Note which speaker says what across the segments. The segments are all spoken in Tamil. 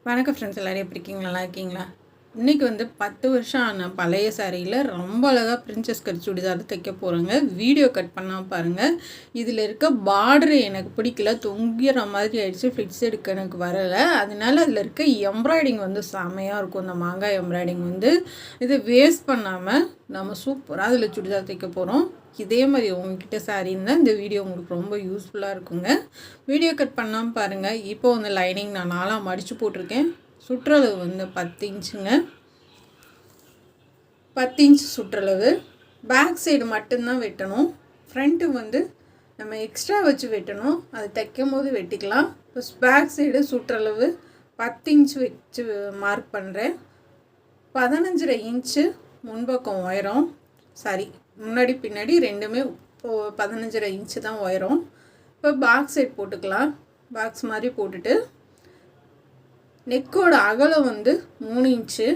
Speaker 1: வணக்கம் ஃப்ரெண்ட்ஸ், எல்லோரும் எப்படி இருக்கீங்க? நல்லா இருக்கீங்களா? இன்றைக்கி 10 வருஷம் ஆன பழைய சாரியில் ரொம்ப அழகாக பிரின்சஸ் கட் சுடிதார் தைக்க போகிறோங்க. வீடியோ கட் பண்ணால் பாருங்கள். இதில் இருக்க பார்டரு எனக்கு பிடிக்கல, தொங்கிற மாதிரி ஆயிடுச்சு. ஃபிட்ஸ் எடுக்க எனக்கு வரலை. அதனால அதில் இருக்க எம்ப்ராய்டிங் செமையாக இருக்கும். இந்த மாங்காய் எம்ப்ராய்டிங் இதை வேஸ்ட் பண்ணாமல் நம்ம சூப்பராக அதில் சுடிதார் தைக்க போகிறோம். இதே மாதிரி உங்ககிட்ட சாரீ இருந்தால் இந்த வீடியோ உங்களுக்கு ரொம்ப யூஸ்ஃபுல்லாக இருக்குங்க. வீடியோ கட் பண்ணாமல் பாருங்கள். இப்போ லைனிங் நான் 4ஆக மடித்து போட்டிருக்கேன். சுற்றளவு 10 இன்ச்சுங்க. 10 இன்ச் சுற்றளவு. பேக் சைடு மட்டும்தான் வெட்டணும். ஃப்ரண்ட்டு நம்ம எக்ஸ்ட்ரா வச்சு வெட்டணும். அது தைக்கும் போது வெட்டிக்கலாம். இப்போ பேக் சைடு சுற்றளவு 10 இன்ச் வச்சு மார்க் பண்ணுறேன். 15.5 இன்ச்சு முன்பக்கம் உயரம். சாரி, முன்னாடி பின்னாடி ரெண்டுமே 15.5 இன்ச்சு தான் உயரம். இப்போ பாக்ஸ் சைட் போட்டுக்கலாம். பாக்ஸ் மாதிரி போட்டுட்டு நெக்கோட அகலம் 3 இன்ச்சு.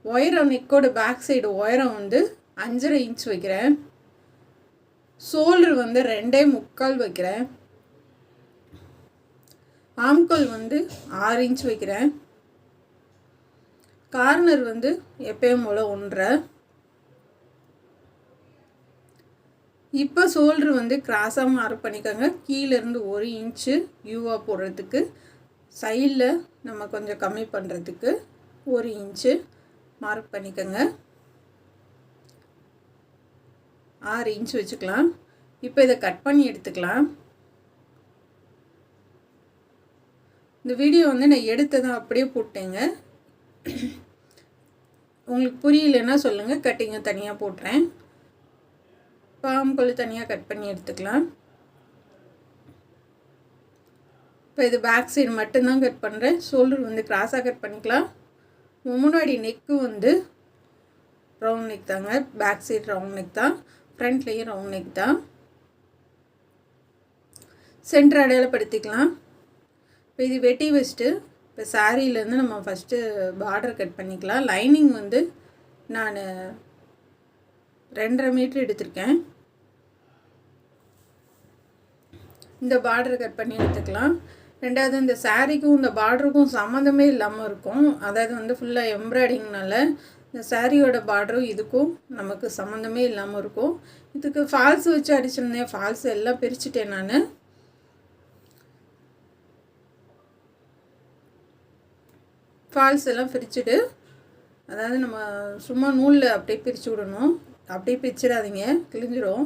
Speaker 1: உயரம் நெக்கோட பேக் சைடு உயரம் 5.5 இன்ச் வைக்கிறேன். ஷோல்டர் 2.25 வைக்கிறேன். ஆம்கோல் 6 இன்ச் வைக்கிறேன். கார்னர் எப்பயும் போல் 1.5. இப்போ ஷோல்டர் கிராஸாக மார்க் பண்ணிக்கோங்க. கீழேருந்து 1 இன்ச்சு யூவாக போடுறதுக்கு, சைடில் நம்ம கொஞ்சம் கம்மி பண்ணுறதுக்கு 1 இன்ச்சு மார்க் பண்ணிக்கோங்க. 6 இன்ச் வச்சுக்கலாம். இப்போ இதை கட் பண்ணி எடுத்துக்கலாம். இந்த வீடியோ நான் எடுத்ததை அப்படியே போட்டேங்க. உங்களுக்கு புரியலன்னா சொல்லுங்கள், கட்டிங்க தனியாக போட்டுறேன். பாம்புக்குள்ள தனியாக கட் பண்ணி எடுத்துக்கலாம். இப்போ இது பேக் சைடு மட்டும்தான் கட் பண்ணுறேன். ஷோல்டர் கிராஸாக கட் பண்ணிக்கலாம். முன்னாடி நெக்கு ரவுண்ட் நெக் தாங்க. பேக் சைடு ரவுண்ட் நெக் தான், ஃப்ரண்ட்லேயும் ரவுண்ட் நெக் தான். சென்டர் அடையாளப்படுத்திக்கலாம். இப்போ இது வெட்டி வச்சுட்டு இப்போ சாரியிலேருந்து நம்ம ஃபஸ்ட்டு பார்டர் கட் பண்ணிக்கலாம். லைனிங் நான் 2.5 மீட்டர் எடுத்திருக்கேன். இந்த பார்டர் கட் பண்ணி எடுத்துக்கலாம். ரெண்டாவது, இந்த சாரிக்கும் இந்த பார்டருக்கும் சம்மந்தமே இல்லாமல் இருக்கும். அதாவது ஃபுல்லாக எம்ப்ராய்டிங்னால இந்த சாரியோட பார்டரும் இதுக்கும் நமக்கு சம்மந்தமே இல்லாமல் இருக்கும். இதுக்கு ஃபால்ஸ் வச்சு அடிச்சிருந்தேன். ஃபால்ஸ் எல்லாம் பிரிச்சுட்டேன். நான் ஃபால்ஸ் எல்லாம் பிரிச்சுட்டு, அதாவது நம்ம சும்மா நூலில் அப்படியே பிரித்து விடணும். அப்படியே பிரிச்சிடாதீங்க, கிழிஞ்சிடும்.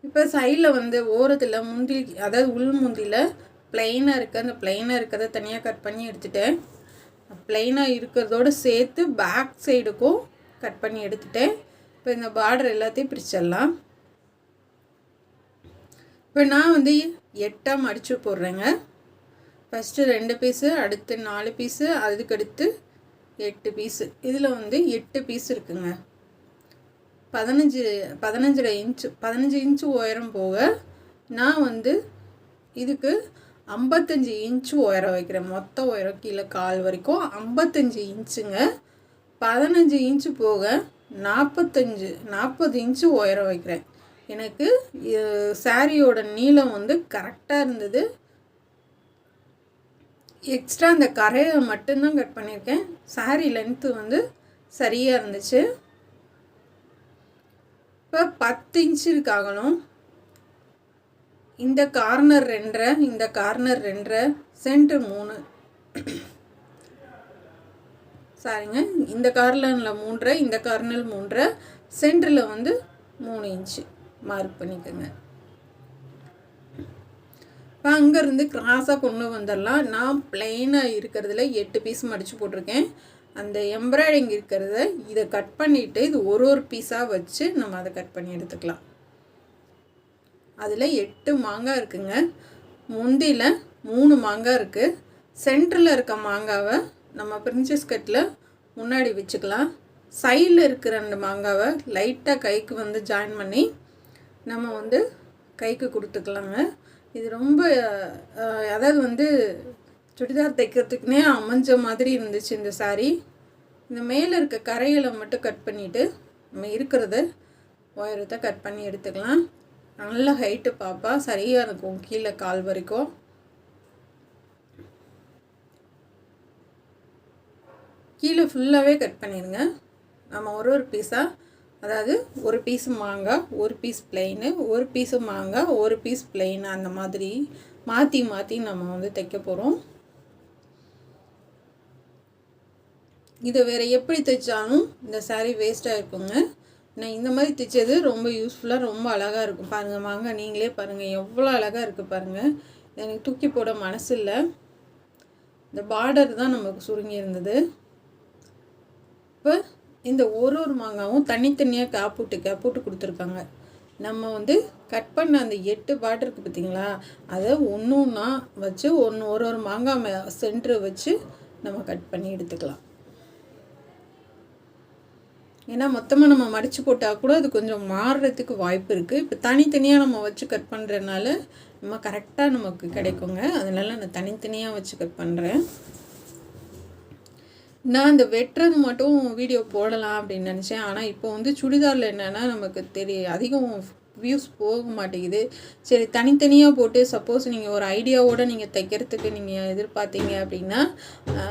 Speaker 1: இப்போ சைடில் ஓரத்தில் முந்தி, அதாவது உள் முந்தியில் ப்ளைனாக இருக்குது. அந்த ப்ளைனாக இருக்கிறத தனியாக கட் பண்ணி எடுத்துட்டேன். ப்ளைனாக இருக்கிறதோடு சேர்த்து பேக் சைடுக்கும் கட் பண்ணி எடுத்துட்டேன். இப்போ இந்த பார்டர் எல்லாத்தையும் பிரிச்சிடலாம். இப்போ நான் 8ஆக மடித்து போடுறேங்க. ஃபஸ்ட்டு 2 பீஸு, அடுத்து 4 பீஸு, அதுக்கடுத்து 8 பீஸு. இதில் 8 பீஸ் இருக்குங்க. 15.5 இன்ச்சு 15 இன்ச்சு உயரம் போக நான் இதுக்கு 55 இன்ச்சு உயரம் வைக்கிறேன். மொத்த உயரம் கீழே கால் வரைக்கும் 55 இன்ச்சுங்க. 15 இன்ச்சு போக 40 இன்ச்சு உயரம் வைக்கிறேன். எனக்கு சாரியோட நீளம் கரெக்டாக இருந்தது. எக்ஸ்ட்ரா அந்த கரையை மட்டும்தான் கட் பண்ணியிருக்கேன். சாரி லென்த்து சரியாக இருந்துச்சு. இப்போ 10 இன்ச்சு இருக்காகணும். இந்த கார்னர் 2.5, இந்த கார்னர் 2.5, சென்டர் 3. சாரிங்க, இந்த கார்னரில் 3.5, இந்த கார்னர் 3.5, சென்டரில் 3 இன்ச்சு மார்க் பண்ணிக்கோங்க. இப்போ அங்கேருந்து கிராஸாக கொண்டு வந்துடலாம். நான் ப்ளைனாக இருக்கிறதுல 8 பீஸ் மடித்து போட்டிருக்கேன். அந்த எம்ப்ராய்டிங் இருக்கிறத இதை கட் பண்ணிவிட்டு இது ஒரு பீஸாக வச்சு நம்ம அதை கட் பண்ணி எடுத்துக்கலாம். அதில் 8 மாங்காய் இருக்குங்க. முந்தியில் 3 மாங்காய் இருக்குது. சென்டரில் இருக்க மாங்காவை நம்ம பிரின்சஸ் கட்டில் முன்னாடி வச்சுக்கலாம். சைடில் இருக்கிற 2 மாங்காவை லைட்டாக கைக்கு ஜாயின் பண்ணி நம்ம கைக்கு கொடுத்துக்கலாங்க. இது ரொம்ப அதாவது சுடிதார் தைக்கிறதுக்குனே அமைஞ்ச மாதிரி இருந்துச்சு இந்த சாரீ. இந்த மேலே இருக்க கரைகளை மட்டும் கட் பண்ணிவிட்டு நம்ம இருக்கிறத உயரத்தை கட் பண்ணி எடுத்துக்கலாம். நல்ல ஹைட்டு பாப்பா, சரியாக இருக்கும் கீழே கால் வரைக்கும். கீழே ஃபுல்லாகவே கட் பண்ணிடுங்க. நம்ம ஒரு பீஸாக, அதாவது ஒரு பீஸ் மாங்காய், ஒரு பீஸ் பிளெயின், ஒரு பீஸு மாங்காய், ஒரு பீஸ் பிளெயின், அந்த மாதிரி மாற்றி மாற்றி நம்ம வந்து தைக்க போகிறோம். இதை வேறு எப்படி தைச்சாலும் இந்த saree வேஸ்ட்டாக இருக்குங்க. நான் இந்த மாதிரி தைச்சது ரொம்ப யூஸ்ஃபுல்லாக, ரொம்ப அழகாக இருக்கும். பாருங்கள் மாங்காய், நீங்களே பாருங்கள் எவ்வளோ அழகாக இருக்குது பாருங்கள். எனக்கு தூக்கி போட மனசு இல்லை. இந்த பார்டர் தான் நமக்கு சுருங்கி இருந்தது. இப்போ இந்த ஒரு மாங்காவும் தனித்தனியாக கேப் போட்டு கொடுத்துருக்காங்க. நம்ம வந்து கட் பண்ண அந்த 8 பார்டர் இருக்குது பார்த்தீங்களா, அதை ஒன்று ஒன்றா வச்சு ஒரு மாங்காய் சென்டரை வச்சு நம்ம கட் பண்ணி எடுத்துக்கலாம். ஏன்னா மொத்தமாக நம்ம மடித்து போட்டால் கூட அது கொஞ்சம் மாறுறதுக்கு வாய்ப்பு இருக்குது. இப்போ தனித்தனியாக நம்ம வச்சு கட் பண்ணுறதுனால நம்ம கரெக்டாக நமக்கு கிடைக்குங்க. அதனால் நான் தனித்தனியாக வச்சு கட் பண்ணுறேன். நான் இந்த வெட்டுறது மட்டும் வீடியோ போடலாம் அப்படின்னு நினச்சேன். ஆனால் இப்போ வந்து சுடிதாரில் என்னென்னா நமக்கு அதிகம் வியூஸ் போக மாட்டேங்குது. சரி, தனித்தனியாக போட்டு சப்போஸ் நீங்கள் ஒரு ஐடியாவோடு நீங்கள் தைக்கிறதுக்கு நீங்கள் எதிர்பார்த்தீங்க அப்படின்னா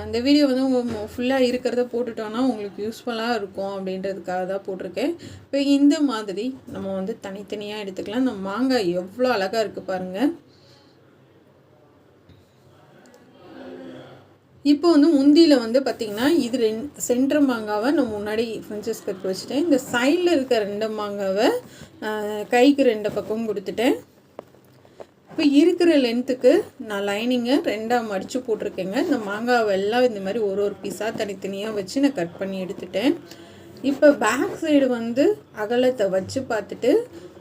Speaker 1: இந்த வீடியோ வந்து ஃபுல்லாக இருக்கிறத போட்டுட்டோன்னா உங்களுக்கு யூஸ்ஃபுல்லாக இருக்கும் அப்படின்றதுக்காக தான் போட்டிருக்கேன். இப்போ இந்த மாதிரி நம்ம வந்து தனித்தனியாக எடுத்துக்கலாம். நம்ம மாங்காய் எவ்வளோ அழகாக இருக்குது பாருங்கள். இப்போ வந்து முந்தியில் வந்து பார்த்திங்கன்னா இது சென்டர் மாங்காவை நான் முன்னாடி ஃப்ரெஞ்சஸ் கட் வச்சுட்டேன். இந்த சைடில் இருக்க 2 மாங்காவை கைக்கு 2 பக்கமும் கொடுத்துட்டேன். இப்போ இருக்கிற லென்த்துக்கு நான் லைனிங்கை 2ஆக மடித்து போட்டிருக்கேங்க. இந்த மாங்காவை எல்லாம் இந்த மாதிரி ஒரு பீஸாக தனித்தனியாக வச்சு நான் கட் பண்ணி எடுத்துட்டேன். இப்போ பேக் சைடு வந்து அகலத்தை வச்சு பார்த்துட்டு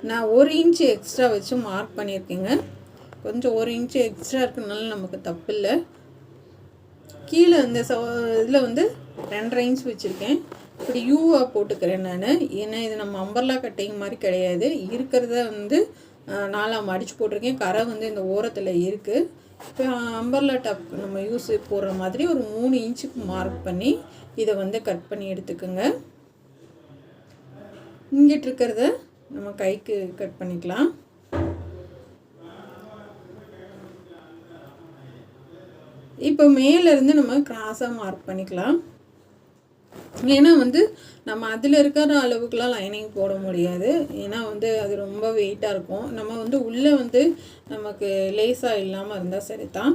Speaker 1: நான் 1 இன்ச்சு எக்ஸ்ட்ரா வச்சு மார்க் பண்ணியிருக்கேங்க. கொஞ்சம் 1 இன்ச்சு எக்ஸ்ட்ரா இருக்கிறதுனால நமக்கு தப்பு இல்லை. கீழே இந்த இதில் வந்து 2.5 இன்ச் வச்சுருக்கேன். இப்படி யூவாக போட்டுக்கிறேன் நான். ஏன்னா இது நம்ம அம்பர்லா கட்டிங் மாதிரி கிடையாது. இருக்கிறத வந்து 4ஆக மடித்து போட்டிருக்கேன். கரை வந்து இந்த ஓரத்தில் இருக்குது. இப்போ அம்பர்லா டாப் நம்ம யூஸ் போடுற மாதிரி ஒரு 3 இன்ச்சுக்கு மார்க் பண்ணி இதை வந்து கட் பண்ணி எடுத்துக்கோங்க. இங்கிட்டு இருக்கிறத நம்ம கைக்கு கட் பண்ணிக்கலாம். இப்போ மேலேருந்து நம்ம கிராஸாக மார்க் பண்ணிக்கலாம். ஏன்னா வந்து நம்ம அதில் இருக்கிற அளவுக்குலாம் லைனிங் போட முடியாது. ஏன்னா வந்து அது ரொம்ப வெயிட்டாக இருக்கும். நம்ம வந்து உள்ளே வந்து நமக்கு லேஸாக இல்லாமல் இருந்தால் சரி தான்.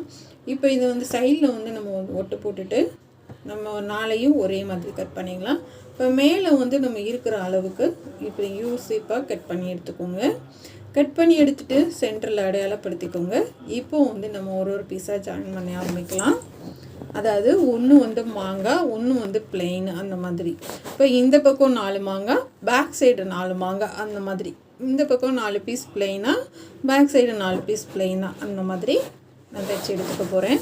Speaker 1: இப்போ இதை வந்து சைடில் வந்து நம்ம ஒட்டு போட்டுட்டு நம்ம 4ஐயும் ஒரே மாதிரி கட் பண்ணிக்கலாம். இப்போ மேலே வந்து நம்ம இருக்கிற அளவுக்கு இப்படி யூஸிப்பாக கட் பண்ணி எடுத்துக்கோங்க. கட் பண்ணி எடுத்துகிட்டு சென்டரில் அடையாளப்படுத்திக்கோங்க. இப்போ வந்து நம்ம ஒரு பீஸாக ஜாயின் பண்ணி ஆரம்பிக்கலாம். அதாவது ஒன்று வந்து மாங்காய், ஒன்று வந்து பிளெயின், அந்த மாதிரி. இப்போ இந்த பக்கம் 4 மாங்காய், பேக் சைடு 4 மாங்காய், அந்த மாதிரி. இந்த பக்கம் 4 பீஸ் பிளெயினாக, பேக் சைடு 4 பீஸ் பிளெயினாக, அந்த மாதிரி நான் தைச்சி எடுத்துக்க போகிறேன்.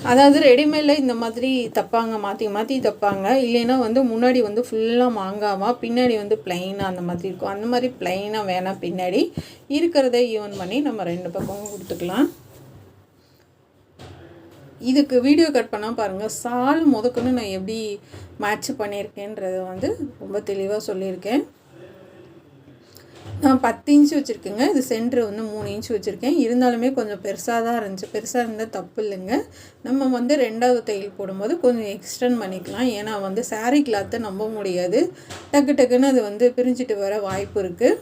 Speaker 1: அதாவது ரெடிமேடில் இந்த மாதிரி தைப்பாங்க, மாற்றி தைப்பாங்க. இல்லைன்னா வந்து முன்னாடி வந்து ஃபுல்லாக மாங்காவாக, பின்னாடி வந்து பிளெயினாக அந்த மாதிரி இருக்கும். அந்த மாதிரி பிளெயினாக வேணாம், பின்னாடி இருக்கிறத ஈவன் பண்ணி நம்ம 2 பக்கமும் கொடுத்துக்கலாம். இதுக்கு வீடியோ கட் பண்ணால் பாருங்கள், சால் முதற்கொண்டு நான் எப்படி மேட்ச் பண்ணியிருக்கேன்றதை வந்து ரொம்ப தெளிவாக சொல்லியிருக்கேன். நான் 10 இன்ச்சு வச்சுருக்கேங்க. இது சென்டர் வந்து 3 இன்ச்சு வச்சுருக்கேன். இருந்தாலுமே கொஞ்சம் பெருசாக தான் இருந்துச்சு. பெருசாக இருந்தால் தப்பு இல்லைங்க. நம்ம வந்து 2வது தையல் போடும்போது கொஞ்சம் எக்ஸ்டெண்ட் பண்ணிக்கலாம். ஏன்னா வந்து சாரீ கிளாத்தை நம்ப முடியாது, டக்குன்னு அது வந்து பிரிஞ்சுட்டு வர வாய்ப்பு இருக்குது.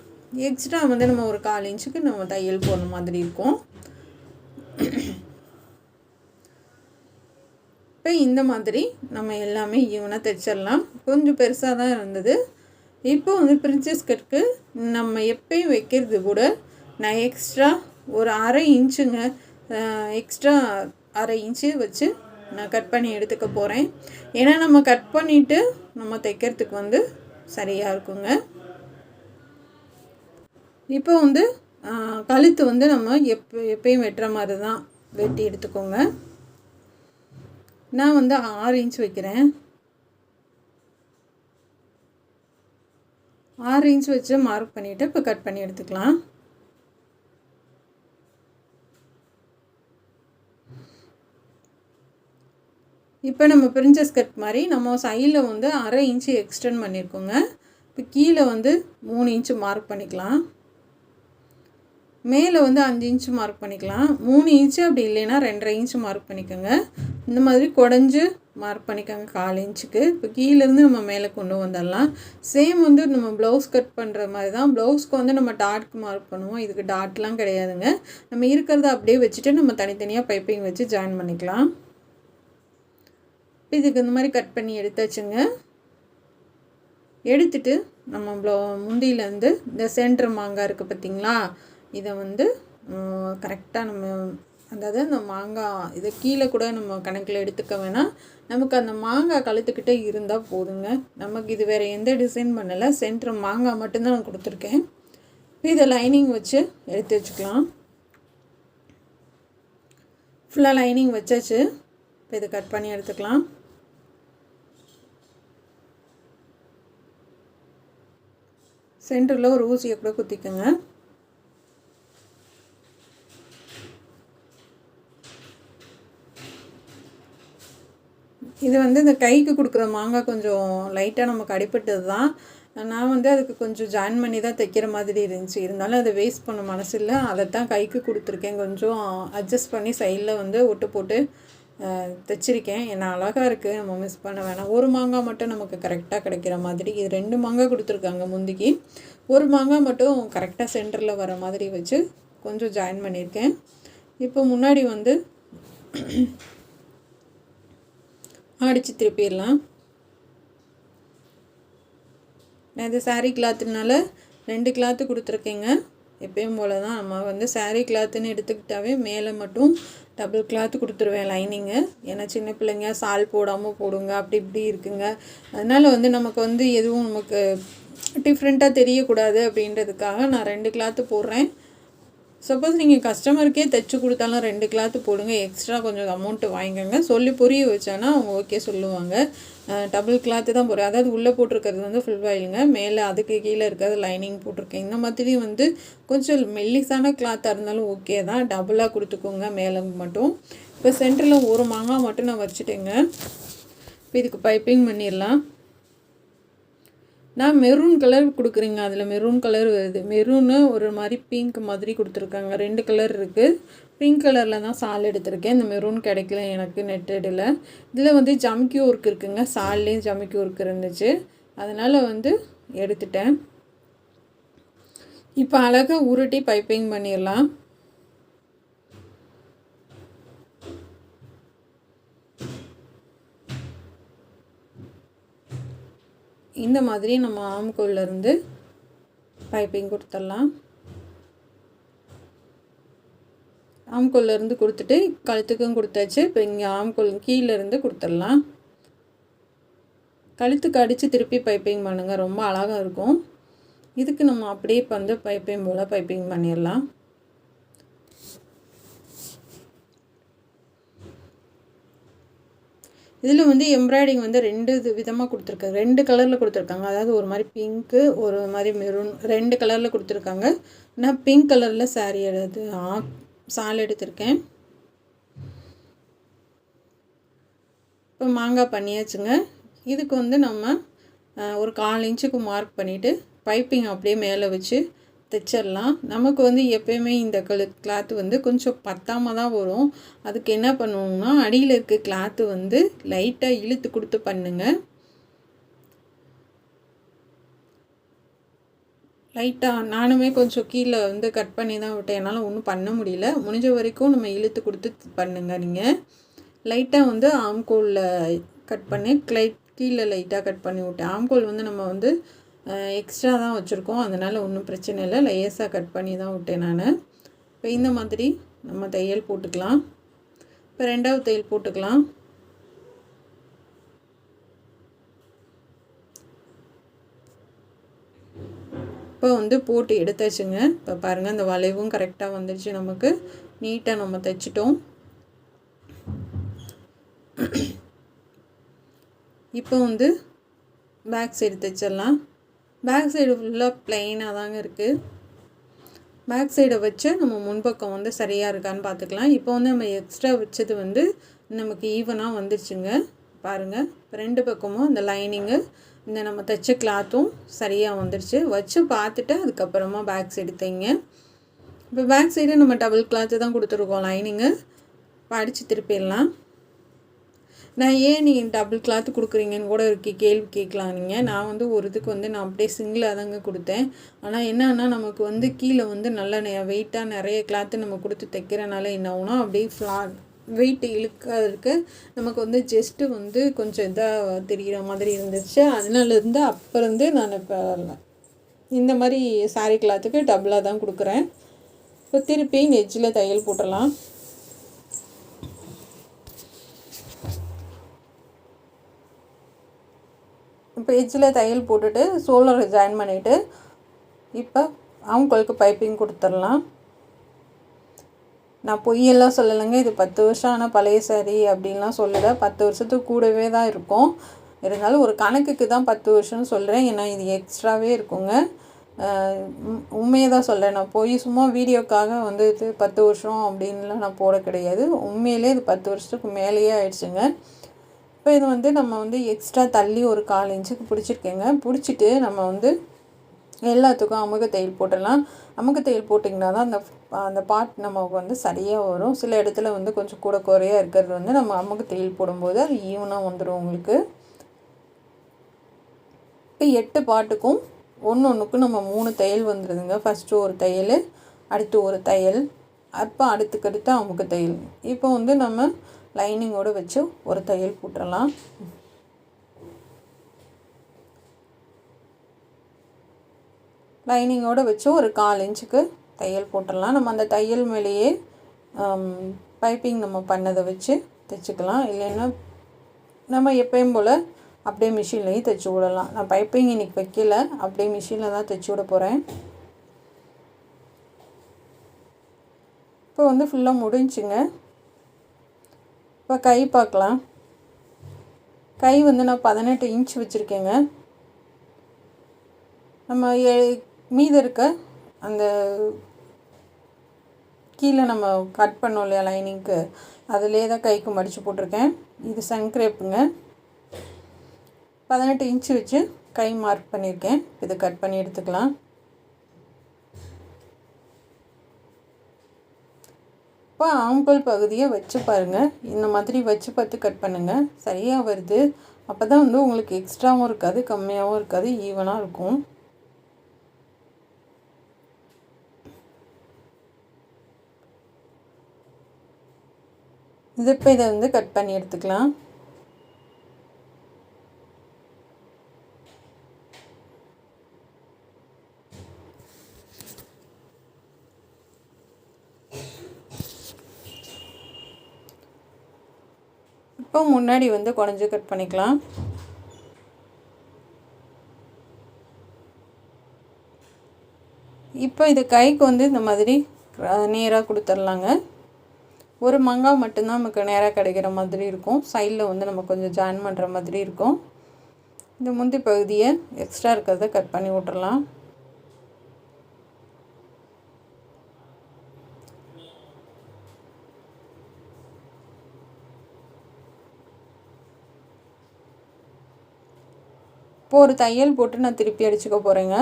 Speaker 1: எக்ஸ்ட்ரா வந்து நம்ம ஒரு 1/4 இன்ச்சுக்கு நம்ம தையல் போடுற மாதிரி இருக்கும். இப்போ இந்த மாதிரி நம்ம எல்லாமே ஈவனாக தைச்சிடலாம். கொஞ்சம் பெருசாக தான் இருந்தது. இப்போ வந்து பிரின்சஸ் கட்டுக்கு நம்ம எப்பயும் வைக்கிறது கூட நான் எக்ஸ்ட்ரா ஒரு 1/2 இன்ச்சுங்க, எக்ஸ்ட்ரா 1/2 இன்ச்சு வச்சு நான் கட் பண்ணி எடுத்துக்க போகிறேன். ஏன்னா நம்ம கட் பண்ணிவிட்டு நம்ம தைக்கிறதுக்கு வந்து சரியாக இருக்குங்க. இப்போ வந்து கழுத்து வந்து நம்ம எப்பயும் வெட்டுற மாதிரி தான் வெட்டி எடுத்துக்கோங்க. நான் வந்து 6 இன்ச் வைக்கிறேன். 6 இன்ச் வச்சு மார்க் பண்ணிவிட்டு இப்போ கட் பண்ணி எடுத்துக்கலாம். இப்போ நம்ம பிரின்சஸ் கட் மாதிரி நம்ம சைடில் வந்து 1/2 இன்ச்சு எக்ஸ்டெண்ட் பண்ணியிருக்கோங்க. இப்போ கீழே வந்து 3 இன்ச்சு மார்க் பண்ணிக்கலாம். மேலே வந்து 5 இன்ச்சு மார்க் பண்ணிக்கலாம். 3 இன்ச்சு அப்படி இல்லைன்னா 2.5 இன்ச்சு மார்க் பண்ணிக்கோங்க. இந்த மாதிரி குடஞ்சி மார்க் பண்ணிக்கோங்க 1/4 இன்ச்சுக்கு. இப்போ கீழேருந்து நம்ம மேலே கொண்டு வந்துடலாம். சேம் வந்து நம்ம ப்ளவுஸ் கட் பண்ணுற மாதிரி தான். ப்ளவுஸ்க்கு வந்து நம்ம டாட்க்கு மார்க் பண்ணுவோம். இதுக்கு டாட்லாம் கிடையாதுங்க. நம்ம இருக்கிறத அப்படியே வச்சுட்டு நம்ம தனித்தனியாக பைப்பிங் வச்சு ஜாயின் பண்ணிக்கலாம். இதுக்கு இந்த மாதிரி கட் பண்ணி எடுத்தாச்சுங்க. எடுத்துட்டு நம்ம முந்தியிலேருந்து இந்த சென்டர் மாங்காய் இருக்குது பார்த்திங்களா, இதை வந்து கரெக்டாக நம்ம அதாவது அந்த மாங்காய் இதை கீழே கூட நம்ம கணக்கில் எடுத்துக்க வேணாம். நமக்கு அந்த மாங்காய் கழுத்துக்கிட்டே இருந்தால் போதுங்க. நமக்கு இது வேறு எந்த டிசைன் பண்ணலை, சென்டர் மாங்காய் மட்டும்தான் நான் கொடுத்துருக்கேன். இப்போ இதை லைனிங் வச்சு எடுத்து வச்சுக்கலாம். ஃபுல்லாக லைனிங் வச்சாச்சு. இப்போ இதை கட் பண்ணி எடுத்துக்கலாம். சென்டரில் ஒரு ஊசியை கூட குத்திக்கோங்க. இது வந்து இந்த கைக்கு கொடுக்குற மாங்காய் கொஞ்சம் லைட்டாக நமக்கு அடிப்பட்டது தான். நான் வந்து அதுக்கு கொஞ்சம் ஜாயின் பண்ணி தான் தைக்கிற மாதிரி இருந்துச்சு. இருந்தாலும் அதை வேஸ்ட் பண்ண மனசு இல்லை, அதைத்தான் கைக்கு கொடுத்துருக்கேன். கொஞ்சம் அட்ஜஸ்ட் பண்ணி சைடில் வந்து ஒட்டு போட்டு தைச்சிருக்கேன். ஏன்னா அழகாக இருக்குது, நம்ம மிஸ் பண்ண வேணாம். ஒரு மாங்காய் மட்டும் நமக்கு கரெக்டாக கிடைக்கிற மாதிரி. இது 2 மாங்காய் கொடுத்துருக்காங்க முந்திக்கு. ஒரு மாங்காய் மட்டும் கரெக்டாக சென்டரில் வர மாதிரி வச்சு கொஞ்சம் ஜாயின் பண்ணியிருக்கேன். இப்போ முன்னாடி வந்து அடித்து திருப்பிடலாம். நான் இது சாரீ கிளாத்துனால 2 கிளாத்து கொடுத்துருக்கேங்க. எப்பயும் போல் தான் நம்ம வந்து சாரீ கிளாத்துன்னு எடுத்துக்கிட்டாவே மேலே மட்டும் டபுள் கிளாத்து கொடுத்துருவேன் லைனிங்கு. ஏன்னா சின்ன பிள்ளைங்க சால் போடாமல் போடுங்க, அப்படி இப்படி இருக்குங்க. அதனால் வந்து நமக்கு வந்து எதுவும் நமக்கு டிஃப்ரெண்ட்டாக தெரியக்கூடாது அப்படின்றதுக்காக நான் 2 கிளாத்து போடுறேன். சப்போஸ் நீங்கள் கஸ்டமருக்கே தைச்சி கொடுத்தாலும் 2 கிளாத்து போடுங்க. எக்ஸ்ட்ரா கொஞ்சம் அமௌண்ட்டு வாங்கிக்கோங்க. சொல்லி புரிய வச்சோன்னா அவங்க ஓகே சொல்லுவாங்க. டபுள் கிளாத்து தான் போடுறேன். அதாவது உள்ளே போட்டிருக்கிறது வந்து ஃபுல் வாயிலுங்க, மேலே அதுக்கு கீழே இருக்கிறது லைனிங் போட்டிருக்கேன். இந்த மாதிரி வந்து கொஞ்சம் மெல்லிசான கிளாத்தாக இருந்தாலும் ஓகே தான், டபுளாக கொடுத்துக்கோங்க மேலே மட்டும். இப்போ சென்டரில் ஒரு மாங்காய் மட்டும் நான் வச்சுட்டேங்க. இப்போ இதுக்கு பைப்பிங் பண்ணிடலாம். நான் மெரூன் கலர் கொடுக்குறீங்க, அதில் மெரூன் கலர் வருது. மெரூனு ஒரு மாதிரி பிங்க் மாதிரி கொடுத்துருக்காங்க. 2 கலர் இருக்குது. பிங்க் கலரில் தான் சால் எடுத்திருக்கேன். இந்த மெரூன் கிடைக்கல எனக்கு நெட்டடில். இதில் வந்து ஜமிக்கி ஒர்க் இருக்குங்க, சால்லேயும் ஜமிக்கி ஒர்க் இருந்துச்சு, அதனால் வந்து எடுத்துட்டேன். இப்போ அழகாக உருட்டி பைப்பிங் பண்ணிடலாம். இந்த மாதிரி நம்ம ஆம்கோல்லேருந்து பைப்பிங் கொடுத்துடலாம். ஆம்கோல்லேருந்து கொடுத்துட்டு கழுத்துக்கும் கொடுத்தாச்சு. இப்போ இங்கே ஆம்கோல் கீழேருந்து கொடுத்துடலாம். கழுத்துக்கு அடித்து திருப்பி பைப்பிங் பண்ணுங்கள், ரொம்ப அழகாக இருக்கும். இதுக்கு நம்ம அப்படியே வந்து பைப்பிங் போல் பைப்பிங் பண்ணிடலாம். இதில் வந்து எம்ப்ராய்டிங் வந்து 2 விதமாக கொடுத்துருக்காங்க, 2 கலரில் கொடுத்துருக்காங்க. அதாவது ஒரு மாதிரி பிங்க்கு, ஒரு மாதிரி மெரூன், 2 கலரில் கொடுத்துருக்காங்க. நான் பிங்க் கலரில் சாரீ சால் எடுத்திருக்கேன். இப்போ மாங்காய் பண்ணியாச்சுங்க. இதுக்கு வந்து நம்ம ஒரு 1/4 இன்ச்சுக்கு மார்க் பண்ணிவிட்டு பைப்பிங் அப்படியே மேலே வச்சு தைச்சிடலாம். நமக்கு வந்து எப்போயுமே இந்த கிளாத்து வந்து கொஞ்சம் பத்தாமல் தான் வரும். அதுக்கு என்ன பண்ணுவோம்னா, அடியில் இருக்க கிளாத்து வந்து லைட்டாக இழுத்து கொடுத்து பண்ணுங்கள். லைட்டாக நானுமே கொஞ்சம் கீழே வந்து கட் பண்ணி தான் விட்டேன், என்னால் ஒன்றும் பண்ண முடியல. முடிஞ்ச வரைக்கும் நம்ம இழுத்து கொடுத்து பண்ணுங்கள். நீங்கள் லைட்டாக வந்து ஆம்கோலில் கட் பண்ணி கீழே லைட்டாக கட் பண்ணி விட்டேன். ஆம்கோல் வந்து நம்ம வந்து எக்ஸ்ட்ரா தான் வச்சுருக்கோம், அதனால் ஒன்றும் பிரச்சனை இல்லை. லேசாக கட் பண்ணி தான் விட்டேன் நான். இப்போ இந்த மாதிரி நம்ம தையல் போட்டுக்கலாம். இப்போ 2வது தையல் போட்டுக்கலாம். இப்போ வந்து போட்டு எடுத்தாச்சுங்க. இப்போ பாருங்கள், இந்த வளைவும் கரெக்டாக வந்துடுச்சு. நமக்கு நீட்டாக நம்ம தைச்சிட்டோம். இப்போ வந்து பேக் சைடு தைச்சிடலாம். பேக் சைடு ஃபுல்லாக ப்ளைனாக தாங்க இருக்குது. பேக் சைடை வச்சு நம்ம முன்பக்கம் வந்து சரியாக இருக்கான்னு பார்த்துக்கலாம். இப்போ வந்து நம்ம எக்ஸ்ட்ரா வச்சது வந்து நமக்கு ஈவனாக வந்துடுச்சுங்க. பாருங்கள், 2 பக்கமும் இந்த லைனிங்கு இந்த நம்ம தைச்ச கிளாத்தும் சரியாக வந்துடுச்சு. வச்சு பார்த்துட்டு அதுக்கப்புறமா பேக் சைடு தைங்க. இப்போ பேக் சைடு நம்ம டபுள் கிளாத்து தான் கொடுத்துருக்கோம் லைனிங்கு. இப்போ அடித்து திருப்பிடலாம். நான் ஏன் நீங்கள் டபுள் கிளாத்து கொடுக்குறீங்கன்னு கூட கேள்வி கேட்கலாம் நீங்கள். நான் வந்து ஒரு இதுக்கு வந்து நான் அப்படியே சிங்கிளாக தாங்க கொடுத்தேன். ஆனால் என்னன்னா நமக்கு வந்து கீழே வந்து நல்லா வெயிட்டாக நிறைய கிளாத்து நம்ம கொடுத்து தைக்கிறனால என்ன ஆகுனா அப்படியே வெயிட் இழுக்கிறதுக்கு நமக்கு வந்து ஜஸ்ட்டு வந்து கொஞ்சம் இதாக தெரிகிற மாதிரி இருந்துச்சு. அதனாலேருந்து அப்போ இருந்து நான் இப்போ இந்த மாதிரி சாரீ கிளாத்துக்கு டபுளாக தான் கொடுக்குறேன். இப்போ திருப்பி எட்ஜில் தையல் போட்டுடலாம். இப்போ எட்ஜில் தையல் போட்டுட்டு ஷோல்டரை ஜாயின் பண்ணிவிட்டு இப்போ அவங்களுக்கு பைப்பிங் கொடுத்துடலாம். நான் பொய்யெல்லாம் சொல்லலைங்க. இது 10 வருஷம் ஆனால் பழைய சாரீ அப்படின்லாம் சொல்லலை. 10 வருஷத்துக்கு கூடவே தான் இருக்கும். இருந்தாலும் ஒரு கணக்குக்கு தான் 10 வருஷம்னு சொல்கிறேன். ஏன்னா இது எக்ஸ்ட்ராவே இருக்குங்க. உண்மையை தான் சொல்கிறேன். நான் போய் சும்மா வீடியோக்காக வந்து இது 10 வருஷம் அப்படின்லாம் நான் போட கிடையாது. உண்மையிலே இது 10 வருஷத்துக்கு மேலேயே ஆயிடுச்சுங்க. இப்போ இது வந்து நம்ம வந்து எக்ஸ்ட்ரா தள்ளி ஒரு 1/4 இன்ச்சுக்கு பிடிச்சிருக்கேங்க. பிடிச்சிட்டு நம்ம வந்து எல்லாத்துக்கும் அமுக தையல் போட்டுடலாம். அமுக தையல் போட்டிங்கன்னா தான் அந்த பார்ட் நமக்கு வந்து சரியாக வரும். சில இடத்துல வந்து கொஞ்சம் கூட குறையாக இருக்கிறது வந்து நம்ம அமுக தையல் போடும்போது அது ஈவனாக வந்துடும் உங்களுக்கு. இப்போ 8 பார்ட்டுக்கும் ஒன்றுக்கும் நம்ம 3 தையல் வந்துடுதுங்க. ஃபஸ்ட்டு ஒரு தையல், அடுத்து ஒரு தையல், அப்போ அடுத்துக்கடுத்து அமுக தையல். இப்போ வந்து நம்ம லைனிங்கோடு வச்சு ஒரு தையல் போட்டுடலாம். லைனிங்கோடு வச்சு ஒரு 1/4 இன்ச்சுக்கு தையல் போட்டுடலாம். நம்ம அந்த தையல் மேலேயே பைப்பிங் நம்ம பண்ணதை வச்சு தைச்சிக்கலாம். இல்லைன்னா நம்ம எப்பயும் போல் அப்படியே மிஷின்லேயும் தைச்சி விடலாம். நான் பைப்பிங் இன்றைக்கி வைக்கல, அப்படியே மிஷினில் தான் தைச்சி விட போகிறேன். இப்போ வந்து ஃபுல்லாக முடிஞ்சுங்க. இப்போ கை பார்க்கலாம். கை வந்து நான் 18 இன்ச் வச்சுருக்கேங்க. நம்ம மீதி இருக்க அந்த கீழே நம்ம கட் பண்ணோம் இல்லையா லைனிங்க்கு, அதிலே தான் கைக்கு மடித்து போட்டிருக்கேன். இது சன்க்ரேப்புங்க. 18 இன்ச்சு வச்சு கை மார்க் பண்ணியிருக்கேன். இதை கட் பண்ணி எடுத்துக்கலாம். இப்போ ஆம்பல் பகுதியை வச்சு பாருங்கள். இந்த மாதிரி வச்சு பார்த்து கட் பண்ணுங்கள். சரியாக வருது. அப்போ தான் வந்து உங்களுக்கு எக்ஸ்ட்ராவும் இருக்காது, கம்மியாகவும் இருக்காது, ஈவனாக இருக்கும். இது இப்போ இதை வந்து கட் பண்ணி எடுத்துக்கலாம். இப்போ முன்னாடி வந்து குடஞ்சி கட் பண்ணிக்கலாம். இப்போ இது கைக்கு வந்து இந்த மாதிரி நேராக கொடுத்துர்லாங்க. ஒரு மங்காய் மட்டும்தான் நமக்கு நேராக கிடைக்கிற மாதிரி இருக்கும். சைடில் வந்து நம்ம கொஞ்சம் ஜாயின் பண்ணுற மாதிரி இருக்கும். இந்த முந்தி பகுதியை எக்ஸ்ட்ரா இருக்கிறத கட் பண்ணி விட்டுறலாம். இப்போ ஒரு தையல் போட்டு நான் திருப்பி அடிச்சுக்க போகிறேங்க.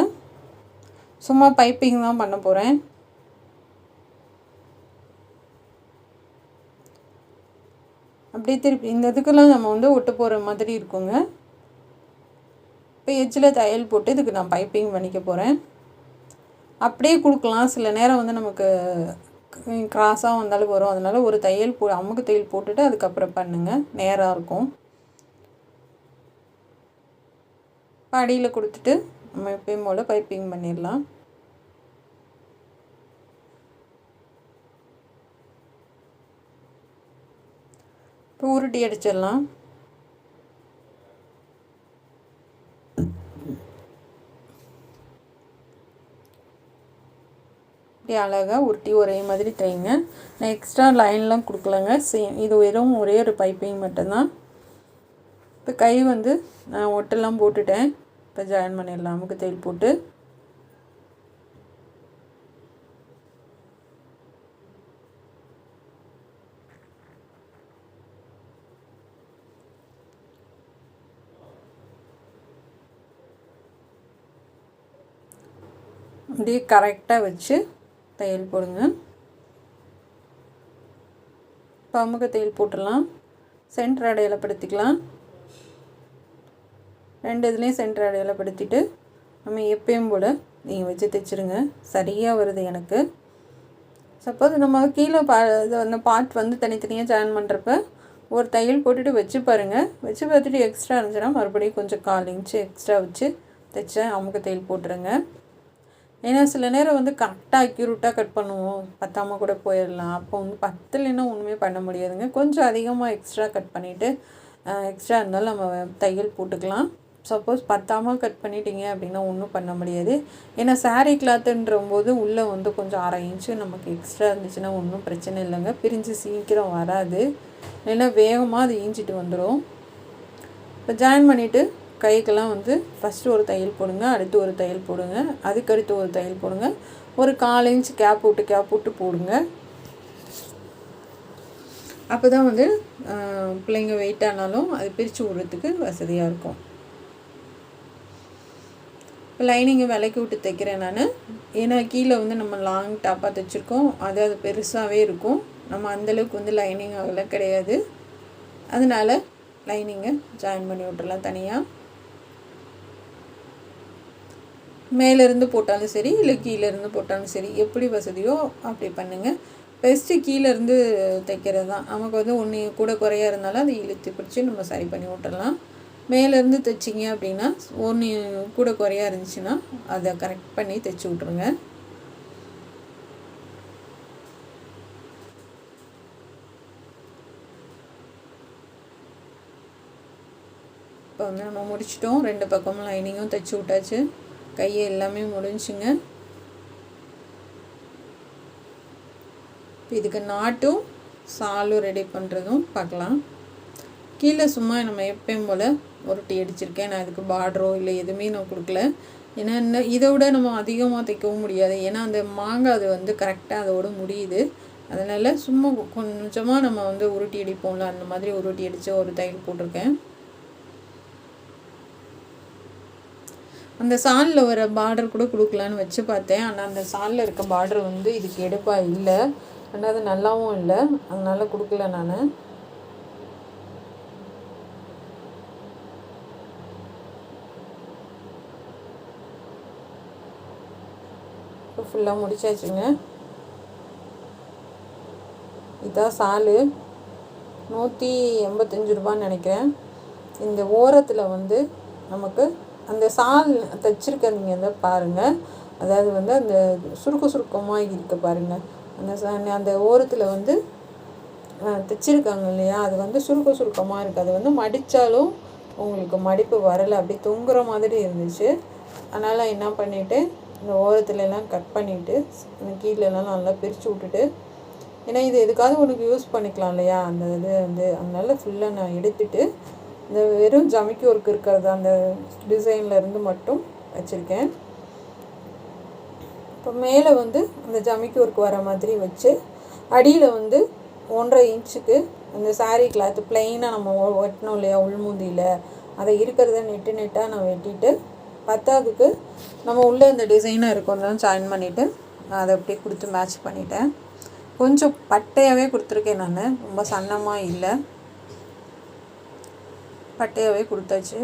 Speaker 1: சும்மா பைப்பிங் தான் பண்ண போகிறேன். அப்படியே திருப்பி இந்த இதுக்கெல்லாம் நம்ம வந்து ஒட்டு போகிற மாதிரி இருக்குங்க. இப்போ எட்ஜில் தையல் போட்டு இதுக்கு நான் பைப்பிங் பண்ணிக்க போகிறேன். அப்படியே கொடுக்கலாம். சில நேரம் வந்து நமக்கு கிராஸாக வந்தாலும் வரும். அதனால் ஒரு தையல் அமுக்கு தையல் போட்டுட்டு அதுக்கப்புறம் பண்ணுங்கள், நேராக இருக்கும். அடியில் கொடுத்துட்டு நம்ம எப்பயும் போல் பைப்பிங் பண்ணிடலாம். இப்போ உருட்டி அடிச்சிடலாம். இப்படி அழகாக உருட்டி ஒரே மாதிரி தைங்க. நான் எக்ஸ்ட்ரா லைன்லாம் கொடுக்கலங்க. சேம் இது வெறும் ஒரே ஒரு பைப்பிங் மட்டும்தான். இப்போ கை வந்து நான் ஒட்டெல்லாம் போட்டுட்டேன். இப்போ ஜாயின் பண்ணிடலாம் அமுக்கு தையல் போட்டு. அப்படியே கரெக்டாக வச்சு தையல் போடுங்க. அமுக தையல் போட்டுடலாம். சென்டர் அடையாளப்படுத்திக்கலாம். 2 இதுலேயும் சென்டர் அடையாளப்படுத்திட்டு நம்ம எப்பயும் போல் நீங்கள் வச்சு தைச்சிருங்க. சரியாக வருது எனக்கு. சப்போஸ் நம்ம கீழே அந்த பார்ட் வந்து தனித்தனியாக ஜாயின் பண்ணுறப்ப ஒரு தையல் போட்டுட்டு வச்சு பாருங்கள். வச்சு பார்த்துட்டு எக்ஸ்ட்ரா இருந்துச்சுன்னா மறுபடியும் கொஞ்சம் 1/4 இன்ச்சு எக்ஸ்ட்ரா வச்சு தைச்சேன் அமுக தையல் போட்டுருங்க. ஏன்னா சில நேரம் வந்து கரெக்டாக அக்யூரேட்டாக கட் பண்ணுவோம், பத்தாமல் கூட போயிடலாம். அப்போ வந்து 10 ஒன்றுமே பண்ண முடியாதுங்க. கொஞ்சம் அதிகமாக எக்ஸ்ட்ரா கட் பண்ணிவிட்டு எக்ஸ்ட்ரா இருந்தாலும் நம்ம தையல் போட்டுக்கலாம். சப்போஸ் பத்தாமல் கட் பண்ணிட்டீங்க அப்படின்னா ஒன்றும் பண்ண முடியாது. ஏன்னா சாரீ கிளாத்துன்ற போது உள்ளே வந்து கொஞ்சம் 1/2 இன்ச்சு நமக்கு எக்ஸ்ட்ரா இருந்துச்சுன்னா ஒன்றும் பிரச்சனை இல்லைங்க. பிரிஞ்சு சீக்கிரம் வராது, இல்லைன்னா வேகமாக அது ஈஞ்சிட்டு வந்துடும். இப்போ ஜாயின் பண்ணிவிட்டு கைக்கெல்லாம் வந்து ஃபஸ்ட்டு ஒரு தையல் போடுங்க, அடுத்து ஒரு தையல் போடுங்க, அதுக்கடுத்து ஒரு தையல் போடுங்க. ஒரு 1/4 இன்ச் கேப் விட்டு போடுங்க. அப்போ தான் வந்து பிள்ளைங்க வெயிட் ஆனாலும் அது பிரித்து விடுறதுக்கு வசதியாக இருக்கும். இப்போ லைனிங்கை விலக்கி விட்டு தைக்கிறேன் நான். ஏன்னா கீழே வந்து நம்ம லாங் டாப்பாக தைச்சிருக்கோம், அது பெருசாகவே இருக்கும். நம்ம அந்தளவுக்கு வந்து லைனிங் அதெல்லாம் கிடையாது. அதனால் லைனிங்கை ஜாயின் பண்ணி விட்டுறலாம் தனியாக. மேலேருந்து போட்டாலும் சரி, இல்லை கீழேருந்து போட்டாலும் சரி, எப்படி வசதியோ அப்படி பண்ணுங்கள். பெஸ்ட்டு கீழேருந்து தைக்கிறது தான். நமக்கு வந்து ஒன்று கூட குறையாக இருந்தாலும் அதை இழுத்து பிடிச்சி நம்ம சரி பண்ணி விட்டுறலாம். மேலேருந்து தைச்சிங்க அப்படின்னா ஒன்று கூட குறையாக இருந்துச்சுன்னா அதை கரெக்ட் பண்ணி தைச்சி விட்ருங்க. இப்போ வந்து நம்ம முடிச்சிட்டோம். 2 பக்கமும் லைனிங்கும் தைச்சி விட்டாச்சு. கையை எல்லாமே முடிஞ்சுங்க. இதுக்கு நாட்டும் சாலும் ரெடி பண்ணுறதும் பார்க்கலாம். கீழே சும்மா நம்ம எப்பயும் போல் உருட்டி அடிச்சிருக்கேன். நான் இதுக்கு பார்டரோ இல்லை எதுவுமே நான் கொடுக்கல. ஏன்னா இதை விட நம்ம அதிகமாக தைக்கவும் முடியாது. ஏன்னா அந்த மாங்காய் அது வந்து கரெக்டாக அதோடு முடியுது. அதனால் சும்மா கொஞ்சமாக நம்ம வந்து உருட்டி அடிப்போம்ல, அந்த மாதிரி உருட்டி அடித்து ஒரு தையல் போட்டிருக்கேன். அந்த சாலில் வர பார்டர் கூட கொடுக்கலான்னு வச்சு பார்த்தேன். ஆனால் அந்த சாலில் இருக்க பார்டர் வந்து இதுக்கு எடுப்பாக இல்லை, ரெண்டாவது நல்லாவும் இல்லை, அதனால் கொடுக்கல நான். இப்போ ஃபுல்லாக முடிச்சாச்சுங்க. இதான் சாலு. 185 ரூபான்னு நினைக்கிறேன். இந்த ஓரத்தில் வந்து நமக்கு அந்த சால் தைச்சிருக்கீங்க தான் பாருங்கள். அதாவது வந்து அந்த சுருக்கமாக இருக்க பாருங்கள். அந்த ஓரத்தில் வந்து தைச்சிருக்காங்க இல்லையா, அது வந்து சுருக்கமாக இருக்குது. அது வந்து மடித்தாலும் உங்களுக்கு மடிப்பு வரலை, அப்படி தொங்குற மாதிரி இருந்துச்சு. அதனால் என்ன பண்ணிவிட்டு இந்த ஓரத்துலலாம் கட் பண்ணிவிட்டு அந்த கீழெல்லாம் நல்லா பிரித்து விட்டுட்டு, ஏன்னா இது எதுக்காவது உனக்கு யூஸ் பண்ணிக்கலாம் இல்லையா, அந்த இது வந்து அதனால் ஃபுல்லாக நான் எடுத்துகிட்டு இந்த வெறும் ஜமிக்கி ஒர்க் இருக்கிறது அந்த டிசைனில் இருந்து மட்டும் வச்சுருக்கேன். இப்போ மேலே வந்து அந்த ஜமிக்கி ஒர்க் வர மாதிரி வச்சு அடியில் வந்து 1.5 இன்ச்சுக்கு அந்த சாரீ கிளாத்து ப்ளைனாக நம்ம வெட்டணும் இல்லையா உள்மூந்தியில், அதை இருக்கிறத நெட்டாக நான் வெட்டிட்டு 10க்கு நம்ம உள்ளே இந்த டிசைனாக இருக்கும் ஜாயின் பண்ணிவிட்டு அதை அப்படியே கொடுத்து மேட்ச் பண்ணிட்டேன். கொஞ்சம் பட்டையாகவே கொடுத்துருக்கேன் நான், ரொம்ப சன்னமாக இல்லை, பட்டையாகவே கொடுத்தாச்சு.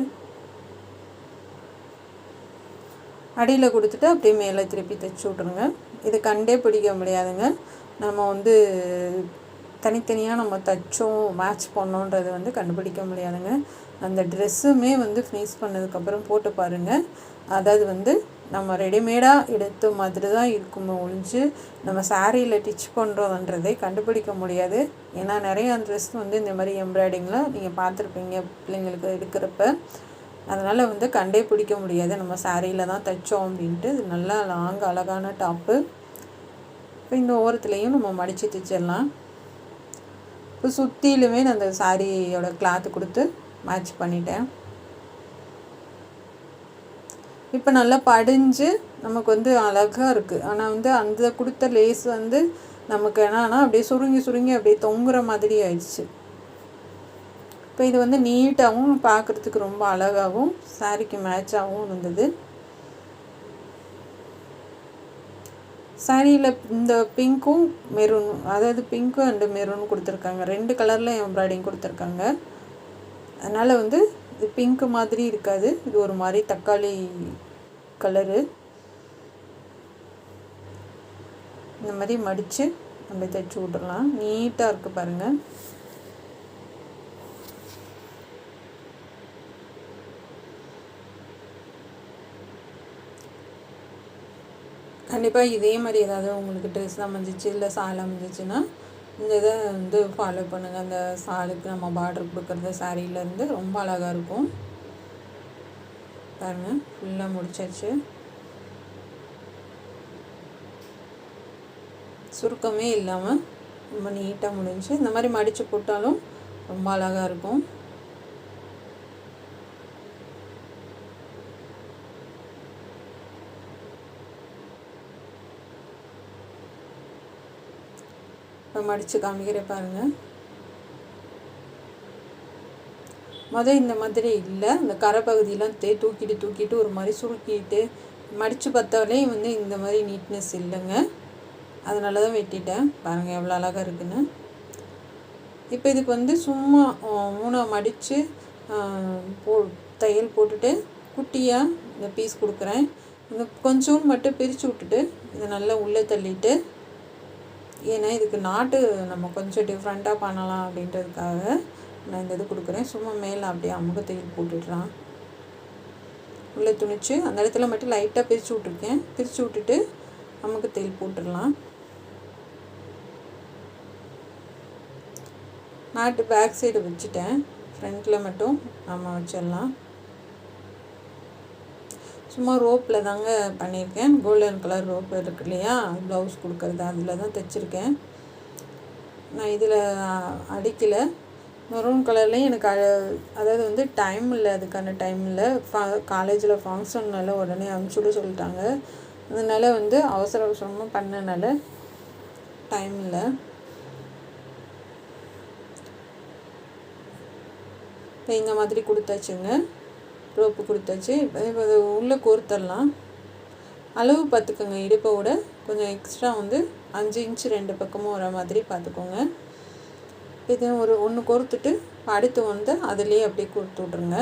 Speaker 1: அடியில் கொடுத்துட்டு அப்படியே மேலே திருப்பி தைச்சி விட்ருங்க. இது கண்டே பிடிக்க முடியாதுங்க. நம்ம வந்து தனித்தனியாக நம்ம தைச்சோம் மேட்ச் பண்ணோன்றது வந்து கண்டுபிடிக்க முடியாதுங்க. அந்த ட்ரெஸ்ஸுமே வந்து ஃபினிஷ் பண்ணதுக்கப்புறம் போட்டு பாருங்கள். அதாவது வந்து நம்ம ரெடிமேடாக எடுத்த மாதிரி தான் இருக்குமே ஒழிஞ்சு நம்ம சாரியில் டிச் பண்ணுறோன்றதை கண்டுபிடிக்க முடியாது. ஏன்னா நிறைய ட்ரெஸ் வந்து இந்த மாதிரி எம்ப்ராய்டிங்கில் நீங்கள் பார்த்துருப்பீங்க பிள்ளைங்களுக்கு எடுக்கிறப்ப. அதனால் வந்து கண்டே பிடிக்க முடியாது நம்ம சாரியில் தான் தைச்சோம் அப்படின்ட்டு. இது நல்லா லாங் அழகான டாப்பு. இப்போ இந்த ஓரத்துலேயும் நம்ம மடித்து தைச்சிடலாம். இப்போ சுற்றிலுமே நான் அந்த சாரியோட கிளாத்து கொடுத்து மேட்ச் பண்ணிட்டேன். இப்போ நல்லா படிஞ்சு நமக்கு வந்து அழகாக இருக்குது. ஆனால் வந்து அந்த கொடுத்த லேஸ் வந்து நமக்கு என்னன்னா அப்படியே சுருங்கி அப்படியே தொங்குற மாதிரி ஆயிடுச்சு. இப்போ இது வந்து நீட்டாகவும் பார்க்குறதுக்கு ரொம்ப அழகாகவும் சாரிக்கு மேட்சாகவும் இருந்தது. சாரியில் இந்த பிங்க்கும் மெரூன், அதாவது பிங்க்கும் அண்டு மெரூன் கொடுத்துருக்காங்க. 2 கலரில் எம்ப்ராய்டிங் கொடுத்துருக்காங்க. அதனால் வந்து இது பிங்க்கு மாதிரி இருக்காது, இது ஒரு மாதிரி தக்காளி கலரு. இந்த மாதிரி மடித்து நம்ம தைச்சி விட்றலாம். நீட்டாக இருக்குது பாருங்கள். கண்டிப்பாக இதே மாதிரி ஏதாவது உங்களுக்கு ட்ரெஸ் அமைஞ்சிச்சு இல்லை சால் அமைஞ்சிச்சுன்னா இந்த இதை வந்து ஃபாலோ பண்ணுங்கள். அந்த சாலுக்கு நம்ம பார்டர் கொடுக்குறது சாரியிலேருந்து ரொம்ப அழகாக இருக்கும் பாருங்கள். ஃபுல்லாக முடிச்சாச்சு. சுருக்கமே இல்லாமல் ரொம்ப நீட்டாக முடிஞ்சு. இந்த மாதிரி மடித்து போட்டாலும் ரொம்ப அழகாக இருக்கும். இப்போ மடித்து காமிக்கிறேன் பாருங்கள். இந்த மாதிரி இல்லை, இந்த கரை பகுதியெலாம் தூக்கிட்டு ஒரு மாதிரி சுருக்கிட்டு மடித்து பார்த்தாலே வந்து இந்த மாதிரி நீட்னஸ் இல்லைங்க. அதனால தான் வெட்டிட்டேன். பாருங்கள் எவ்வளோ அழகாக இருக்குன்னு. இப்போ இதுக்கு வந்து சும்மா 3 மடித்து தையல் போட்டுட்டு குட்டியாக இந்த பீஸ் கொடுக்குறேன். இந்த கொஞ்சோண்டு மட்டும் பிரித்து விட்டுட்டு இதை நல்லா உள்ளே தள்ளிட்டு, ஏன்னா இதுக்கு நாட்டு நம்ம கொஞ்சம் டிஃப்ரெண்ட்டாக பண்ணலாம் அப்படின்றதுக்காக நான் இந்த இது கொடுக்குறேன். சும்மா மேலே அப்படியே அமுக தையல் போட்டுடலாம். உள்ளே துணிச்சு அந்த இடத்துல மட்டும் லைட்டாக பிரித்து விட்ருக்கேன். பிரித்து விட்டுட்டு அமுக தையல் போட்டுடலாம். நாட்டு பேக் சைடு வச்சுட்டேன், ஃப்ரண்ட்டில் மட்டும் நம்ம வச்சிடலாம். சும்மா ரோப்பில் தாங்க பண்ணியிருக்கேன். கோல்டன் கலர் ரோப் இருக்கு இல்லையா, ப்ளவுஸ் கொடுக்குறது அதில் தான் தைச்சிருக்கேன். நான் இதில் அடிக்கலை. மெரூன் கலர்லேயும் எனக்கு அதாவது வந்து டைம் இல்லை, அதுக்கான டைம் இல்லை. காலேஜில் ஃபங்க்ஷன்னால உடனே அனுப்பிச்சுட சொல்லிட்டாங்க. அதனால் வந்து அவசரமாக பண்ணனால டைம் இல்லை. இப்போ இந்த மாதிரி கொடுத்தாச்சுங்க, ரோப்பு கொடுத்தாச்சு. இப்போ உள்ளே கோர்த்தரலாம். அளவு பார்த்துக்கோங்க, இடுப்பை விட கொஞ்சம் எக்ஸ்ட்ரா வந்து 5 இன்ச்சு 2 பக்கமும் வர மாதிரி பார்த்துக்கோங்க. இது ஒன்று கோர்த்துட்டு அடுத்து வந்து அதுலேயே அப்படியே கோர்த்து விட்ருங்க.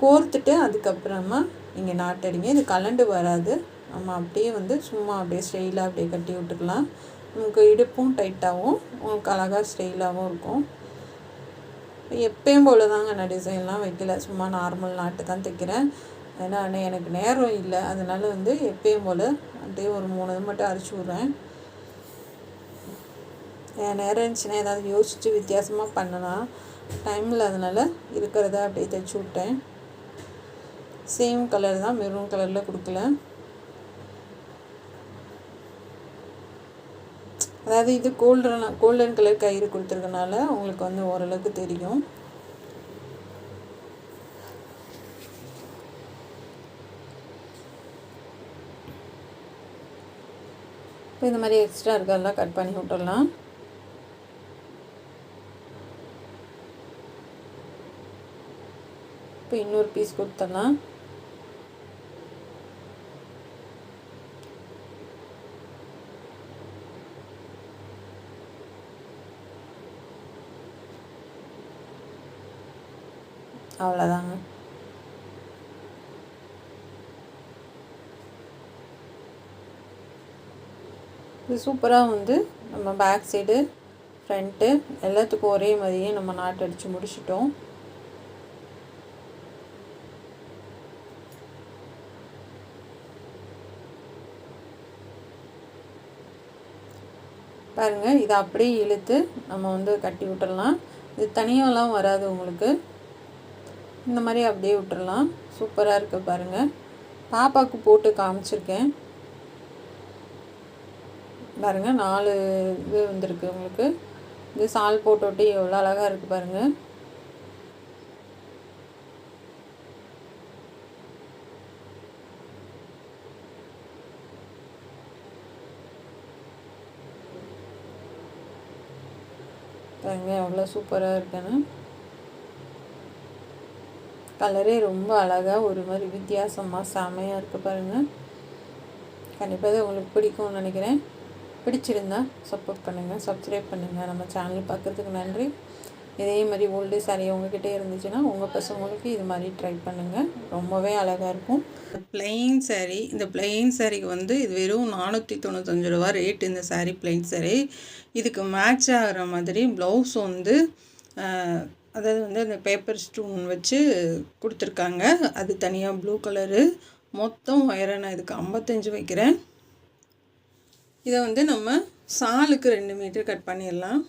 Speaker 1: கோர்த்துட்டு அதுக்கப்புறமா நீங்கள் நாட்டடிங்க. இது கலண்டு வராது. நம்ம அப்படியே வந்து சும்மா அப்படியே ஸ்டைலாக அப்படியே கட்டி விட்டுக்கலாம். உங்களுக்கு இடுப்பும் டைட்டாகவும் உங்களுக்கு அழகாக ஸ்டைலாகவும் இருக்கும். எப்பயும் போல் தாங்க, நான் டிசைன்லாம் வைக்கல, சும்மா நார்மல் நாட்டு தான் தைக்கிறேன். ஏன்னா எனக்கு நேரம் இல்லை, அதனால் வந்து எப்பயும் போல் அப்படியே ஒரு 3 இது மட்டும் அரைச்சி விட்றேன். என் நேரம் இருந்துச்சுன்னா ஏதாவது யோசித்து வித்தியாசமாக பண்ணலாம், டைம் இல்லாதனால இருக்கிறத அப்படியே தைச்சி விட்டேன். சேம் கலர் தான், மெரூன் கலரில் கொடுக்கல. அதாவது இது கோல்டன் கலர் கயிறு கொடுத்துருக்கனால உங்களுக்கு வந்து ஓரளவுக்கு தெரியும். இப்போ இந்த மாதிரி எக்ஸ்ட்ரா இருக்கிறதெல்லாம் கட் பண்ணி விட்டுடலாம். இப்போ இன்னொரு பீஸ் கொடுத்துடலாம். அவ்வளோதாங்க. இது சூப்பராக வந்து நம்ம பேக் சைடு ஃப்ரண்ட்டு எல்லாத்துக்கும் ஒரே மாதிரியே நம்ம நாட்டு அடித்து முடிச்சிட்டோம். பாருங்கள், இதை அப்படியே இழுத்து நம்ம வந்து கட்டி விட்டுடலாம். இது தனியாலாம் வராது உங்களுக்கு, இந்த மாதிரி அப்படியே விட்டுடலாம். சூப்பராக இருக்குது பாருங்கள். பாப்பாவுக்கு போட்டு காமிச்சிருக்கேன் பாருங்கள். 4 இது வந்திருக்கு உங்களுக்கு. இது சால் போட்டு எவ்வளோ அழகாக இருக்குது பாருங்கள். பாருங்கள் எவ்வளோ சூப்பராக இருக்குன்னு. கலரே ரொம்ப அழகாக ஒரு மாதிரி வித்தியாசமாக செமையாக இருக்குது பாருங்கள். கண்டிப்பாக இது உங்களுக்கு பிடிக்கும்னு நினைக்கிறேன். பிடிச்சிருந்தா சப்போர்ட் பண்ணுங்கள், சப்ஸ்கிரைப் பண்ணுங்கள். நம்ம சேனல் பார்க்குறதுக்கு நன்றி. இதே மாதிரி ஓல்டு சாரீ உங்ககிட்ட இருந்துச்சுன்னா உங்கள் பசங்களுக்கு இது மாதிரி ட்ரை பண்ணுங்கள். ரொம்பவே அழகாக இருக்கும். ப்ளெயின் சாரீ, இந்த ப்ளெயின் சாரீக்கு வந்து இது வெறும் 495 ரூபா ரேட். இந்த சாரீ ப்ளெயின் சாரீ. இதுக்கு மேட்ச் ஆகிற மாதிரி ப்ளவுஸ் வந்து அதாவது வந்து அந்த பேப்பர் ஸ்டோன் வச்சு கொடுத்துருக்காங்க. அது தனியாக ப்ளூ கலரு. மொத்தம் ஒயரை நான் இதுக்கு 55 வைக்கிறேன். இதை வந்து நம்ம சாலுக்கு 2 மீட்டர் கட் பண்ணிடலாம்.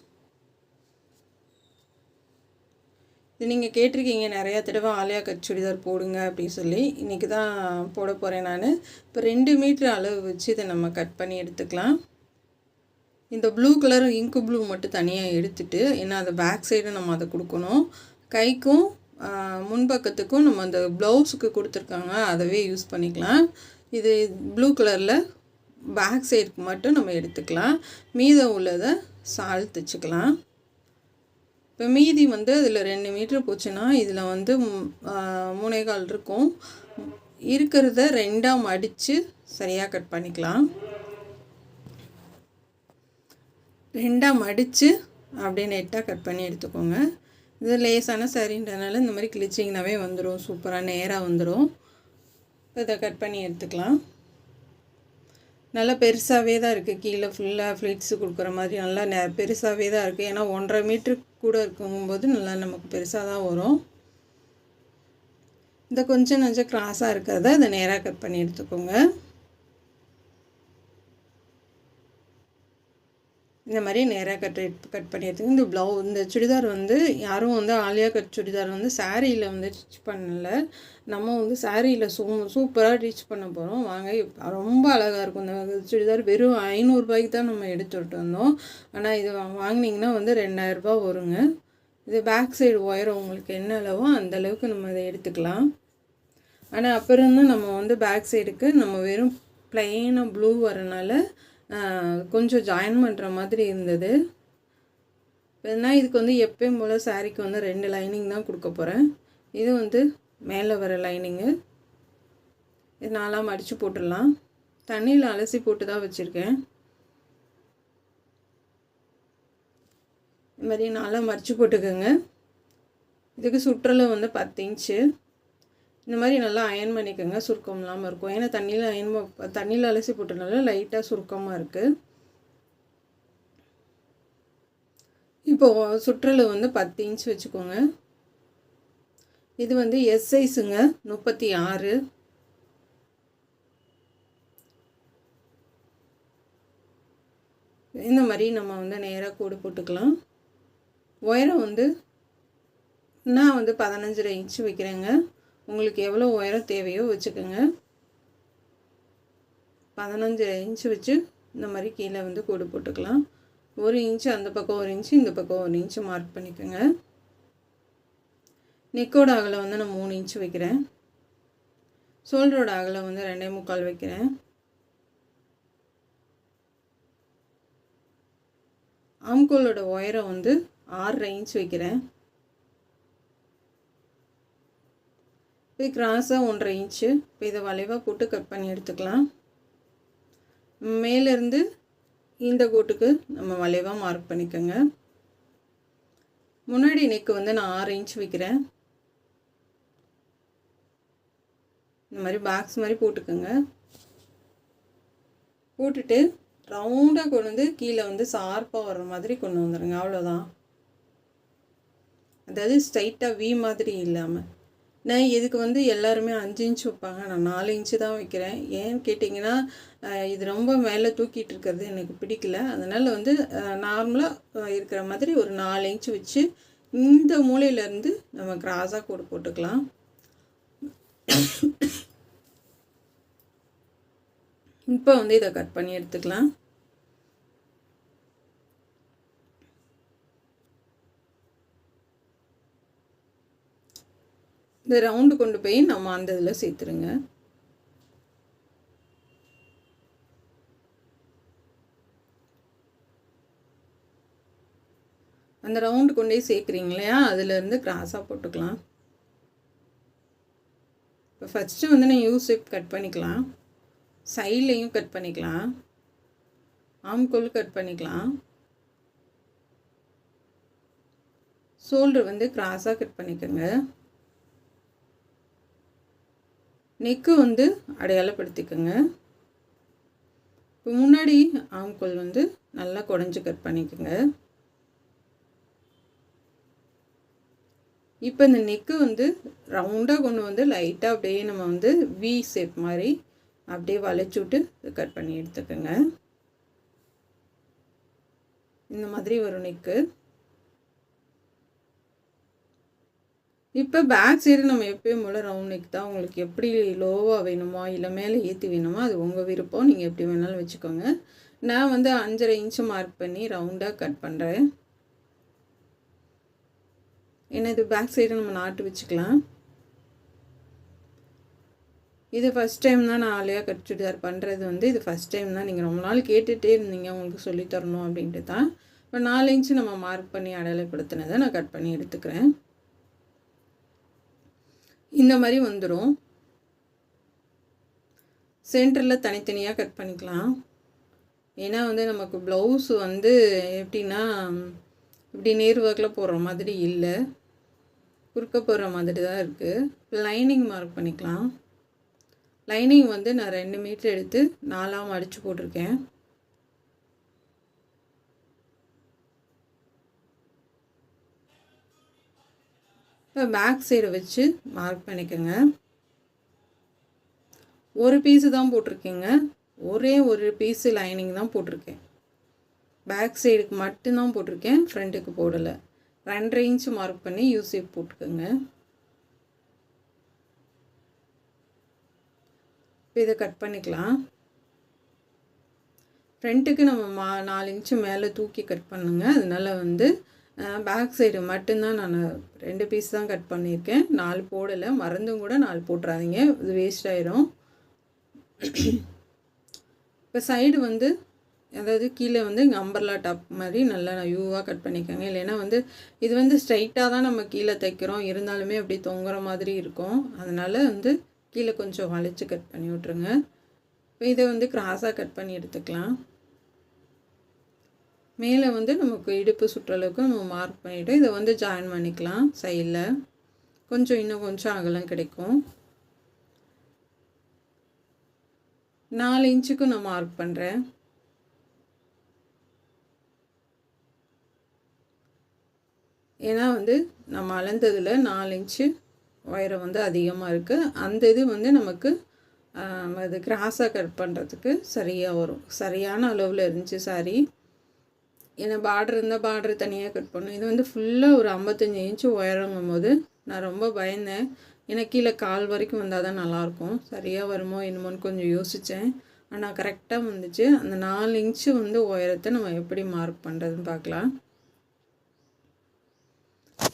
Speaker 1: இது நீங்கள் கேட்டிருக்கீங்க நிறையா தடவை ஆலியா கட் சுடிதார் போடுங்க அப்படின்னு சொல்லி. இன்றைக்கி தான் போட போகிறேன் நான். இப்போ 2 மீட்டர் அளவு வச்சு இதை நம்ம கட் பண்ணி எடுத்துக்கலாம். இந்த ப்ளூ கலர் இங்கு ப்ளூ மட்டும் தனியாக எடுத்துட்டு, ஏன்னா அந்த பேக் சைடு நம்ம அதை கொடுக்கணும். கைக்கும் முன்பக்கத்துக்கும் நம்ம அந்த ப்ளவுஸுக்கு கொடுத்துருக்காங்க, அதவே யூஸ் பண்ணிக்கலாம். இது ப்ளூ கலரில் பேக் சைடுக்கு மட்டும் நம்ம எடுத்துக்கலாம். மீதம் உள்ளதை சால் தைச்சிக்கலாம். இப்போ மீதி வந்து அதில் 2 மீட்டர் போச்சுன்னா இதில் வந்து 3.25 இருக்கும். இருக்கிறத 2ஆக மடித்து சரியாக கட் பண்ணிக்கலாம். 2ஆக மடித்து அப்படியே நெட்டாக கட் பண்ணி எடுத்துக்கோங்க. இது லேசான சாரின்றனால இந்த மாதிரி கிழிச்சிங்கனாவே வந்துடும், சூப்பராக நேராக வந்துடும். இதை கட் பண்ணி எடுத்துக்கலாம். நல்லா பெருசாகவே தான் இருக்குது. கீழே ஃபுல்லாக ஃப்ளீட்ஸு கொடுக்குற மாதிரி நல்லா பெருசாகவே தான் இருக்குது. ஏன்னா 1.5 மீட்ரு கூட இருக்கும்போது நல்லா நமக்கு பெருசாக தான் வரும். இந்த கொஞ்சம் கிராஸாக இருக்கிறத அதை நேராக கட் பண்ணி எடுத்துக்கோங்க. இந்த மாதிரி நேராக கட் பண்ணி எடுத்துக்கோங்க. இந்த சுடிதார் வந்து யாரும் வந்து ஆலியா கட் சுடிதார் வந்து சாரியில் வந்து ஸ்டிச் பண்ணலை. நம்ம வந்து சாரியில் சூப்பராக ஸ்டிச் பண்ண போகிறோம். வாங்க, ரொம்ப அழகாக இருக்கும். இந்த சுடிதார் வெறும் 500 ரூபாய்க்கு தான் நம்ம எடுத்துகிட்டு வந்தோம். ஆனால் இது வாங்கினீங்கன்னா வந்து 2000 ரூபா வருங்க. இது பேக் சைடு ஒயரம் உங்களுக்கு என்ன அளவோ அந்த அளவுக்கு நம்ம இதை எடுத்துக்கலாம். ஆனால் அப்புறம் நம்ம வந்து பேக் சைடுக்கு நம்ம வெறும் ப்ளைனாக ப்ளூ வரனால கொஞ்சம் ஜாயின் பண்ணுற மாதிரி இருந்தது. ஏன்னா இதுக்கு வந்து எப்பயும் போல் சாரீக்கு வந்து 2 லைனிங் தான் கொடுக்க போகிறேன். இது வந்து மேலே வர லைனிங்கு. இது 4ஆக மடித்து போட்டுடலாம். தண்ணியில் அலசி போட்டு தான் வச்சுருக்கேன். இது மாதிரி 4ஆக மடித்து போட்டுக்கோங்க. இதுக்கு சுற்றளவு வந்து 10 இன்ச்சு. இந்த மாதிரி நல்லா அயன் பண்ணிக்கோங்க, சுருக்கம் இல்லாமல் இருக்கும். ஏன்னா தண்ணியில் அலசி போட்டனால லைட்டாக சுருக்கமாக இருக்குது. இப்போது சுற்றளவு வந்து 10 இன்ச் வச்சுக்கோங்க. இது வந்து எஸ் சைஸுங்க, 36. இந்த மாதிரி நம்ம வந்து நேராக கோடு போட்டுக்கலாம். உயரம் வந்து நான் வந்து 15.5 இன்ச்சு வைக்கிறேங்க. உங்களுக்கு எவ்வளோ உயரம் தேவையோ வச்சுக்கோங்க. 15.5 இன்ச்சு வச்சு இந்த மாதிரி கீழே வந்து கோடு போட்டுக்கலாம். 1 இன்ச்சு அந்த பக்கம் 1 இன்ச்சு, இந்த பக்கம் 1 இன்ச்சு மார்க் பண்ணிக்கோங்க. நெக்கோட அகலம் வந்து நான் 3 இன்ச்சு வைக்கிறேன். ஷோல்டரோட அகலம் வந்து 2.25 வைக்கிறேன். ஆம்கோலோட உயரம் வந்து 6.5 இன்ச்சு வைக்கிறேன். இது கிராஸாக 1.5 இன்ச்சு. இப்போ இதை வளைவாக போட்டு கட் பண்ணி எடுத்துக்கலாம். மேலேருந்து இந்த கோட்டுக்கு நம்ம வளைவாக மார்க் பண்ணிக்கோங்க. முன்னாடி நெக்கு வந்து நான் 6 இன்ச் வைக்கிறேன். இந்த மாதிரி பாக்ஸ் மாதிரி போட்டுக்கோங்க. போட்டுட்டு ரவுண்டாக கொண்டு வந்து கீழே வந்து ஷார்ப்பாக வர்ற மாதிரி கொண்டு வந்துடுங்க. அவ்வளோதான். அதாவது ஸ்ட்ரைட்டாக வி மாதிரி இல்லாமல். நான் இதுக்கு வந்து எல்லாருமே 5 இன்ச் வைப்பாங்க, நான் 4 இன்ச்சு தான் வைக்கிறேன். ஏன்னு கேட்டிங்கன்னா இது ரொம்ப மேலே தூக்கிட்டு இருக்கிறது எனக்கு பிடிக்கல. அதனால் வந்து நார்மலாக இருக்கிற மாதிரி ஒரு 4 இன்ச்சு வச்சு இந்த மூலையிலேருந்து நம்ம கிராஸாக கோடு போட்டுக்கலாம். இப்போ வந்து இதை கட் பண்ணி எடுத்துக்கலாம். இந்த ரவுண்டு கொண்டு போய் நம்ம அந்த இதில் சேர்த்துருங்க. அந்த ரவுண்டு கொண்டு போய் சேர்க்குறீங்க இல்லையா, அதுலேருந்து கிராஸாக போட்டுக்கலாம். இப்போ ஃபஸ்ட்டு வந்து நான் யூ ஷேப் கட் பண்ணிக்கலாம். சைட்லேயும் கட் பண்ணிக்கலாம், ஆம்கோல் கட் பண்ணிக்கலாம். ஷோல்டர் வந்து கிராஸாக கட் பண்ணிக்கோங்க. நெக்கு வந்து அடையாளப்படுத்திக்கோங்க. இப்போ முன்னாடி ஆம்கோல் வந்து நல்லா குடஞ்சி கட் பண்ணிக்கோங்க. இப்போ இந்த நெக்கு வந்து ரவுண்டாக கொண்டு வந்து லைட்டாக அப்படியே நம்ம வந்து வி ஷேப் மாதிரி அப்படியே வளைச்சி விட்டு கட் பண்ணி எடுத்துக்கோங்க. இந்த மாதிரி வரும் நெக்கு. இப்போ பேக் சைடு நம்ம எப்பயும் போல் ரவுண்ட் நெக் தான். உங்களுக்கு எப்படி லோவாக வேணுமோ இல்லை மேலே ஏற்றி வேணுமோ அது உங்கள் விருப்பம், நீங்கள் எப்படி வேணாலும் வச்சுக்கோங்க. நான் வந்து 5.5 இன்ச்சு மார்க் பண்ணி ரவுண்டாக கட் பண்ணுறேன். ஏன்னா இது பேக் சைடு நம்ம நாட்டு வச்சுக்கலாம். இது ஃபஸ்ட் டைம் தான் நான் ஆலியா கட் சுடிதார் பண்ணுறது வந்து இது ஃபஸ்ட் டைம் தான். நீங்கள் ரொம்ப நாள் கேட்டுகிட்டே இருந்தீங்க உங்களுக்கு சொல்லித்தரணும் அப்படின்ட்டு தான். இப்போ 4 இன்ச்சு நம்ம மார்க் பண்ணி அடையாளப்படுத்தினதை நான் கட் பண்ணி எடுத்துக்கிறேன். இந்த மாதிரி வந்துடும். சென்டரில் தனித்தனியாக கட் பண்ணிக்கலாம். ஏன்னா வந்து நமக்கு ப்ளவுஸ் வந்து எப்படின்னா இப்படி நேர் வாக்கில் போடுற மாதிரி இல்லை, குறுக்க போடுற மாதிரி தான் இருக்குது. லைனிங் மார்க் பண்ணிக்கலாம். லைனிங் வந்து நான் 2 மீட்டர் எடுத்து 4ஆக அடித்து போட்டிருக்கேன். இப்போ பேக் சைடை வச்சு மார்க் பண்ணிக்கோங்க. ஒரு பீஸு தான் போட்டிருக்கேங்க, ஒரே ஒரு பீஸு லைனிங் தான் போட்டிருக்கேன். பேக் சைடுக்கு மட்டும்தான் போட்டிருக்கேன், ஃப்ரண்ட்டுக்கு போடலை. 2.5 இன்ச்சு மார்க் பண்ணி யூசேப் போட்டுக்கோங்க. இப்போ இதை கட் பண்ணிக்கலாம். ஃப்ரண்ட்டுக்கு நம்ம 4 இன்ச்சு மேலே தூக்கி கட் பண்ணுங்க. அதனால் வந்து பேக் சைடு மட்டும்தான் நான் 2 பீஸ் தான் கட் பண்ணியிருக்கேன், 4 போடலை. மறந்தும் கூட 4 போட்டுறாதீங்க, இது வேஸ்ட் ஆயிரும். இப்போ சைடு வந்து அதாவது கீழே வந்து இங்கே அம்பர்லா டாப் மாதிரி நல்லா யூவாக கட் பண்ணிக்கோங்க. இல்லைன்னா வந்து இது வந்து ஸ்ட்ரைட்டாக தான் நம்ம கீழே தைக்கிறோம், இருந்தாலுமே அப்படி தொங்குற மாதிரி இருக்கும். அதனால் வந்து கீழே கொஞ்சம் வளைச்சி கட் பண்ணி விட்ருங்க. இப்போ இதை வந்து கிராஸாக கட் பண்ணி எடுத்துக்கலாம். மேலே வந்து நமக்கு இடுப்பு சுற்றளவுக்கு நம்ம மார்க் பண்ணிவிட்டு இதை வந்து ஜாயின் பண்ணிக்கலாம். சைடில் இன்னும் கொஞ்சம் அகலம் கிடைக்கும். 4 இன்ச்சுக்கு நான் மார்க் பண்ணுறேன். ஏன்னா வந்து நம்ம அளந்ததில் 4 இன்ச்சு உயரம் வந்து அதிகமாக இருக்குது. அந்த இது வந்து நமக்கு அது கிராஸாக கட் பண்ணுறதுக்கு சரியாக வரும். சரியான அளவில் இருந்துச்சு சாரி. ஏன்னா பார்டர் இருந்தால் பார்டர் தனியாக கட் பண்ணணும். இது வந்து ஃபுல்லாக ஒரு 55 இன்ச்சு உயரங்கும் போது நான் ரொம்ப பயந்தேன். ஏன்னா கீழே கால் வரைக்கும் வந்தால் தான் நல்லாயிருக்கும். சரியாக வருமோ என்னமோன்னு கொஞ்சம் யோசித்தேன். ஆனால் கரெக்டாக வந்துச்சு. அந்த 4 இன்ச்சு வந்து உயரத்தை நம்ம எப்படி மார்க் பண்ணுறதுன்னு பார்க்கலாம்.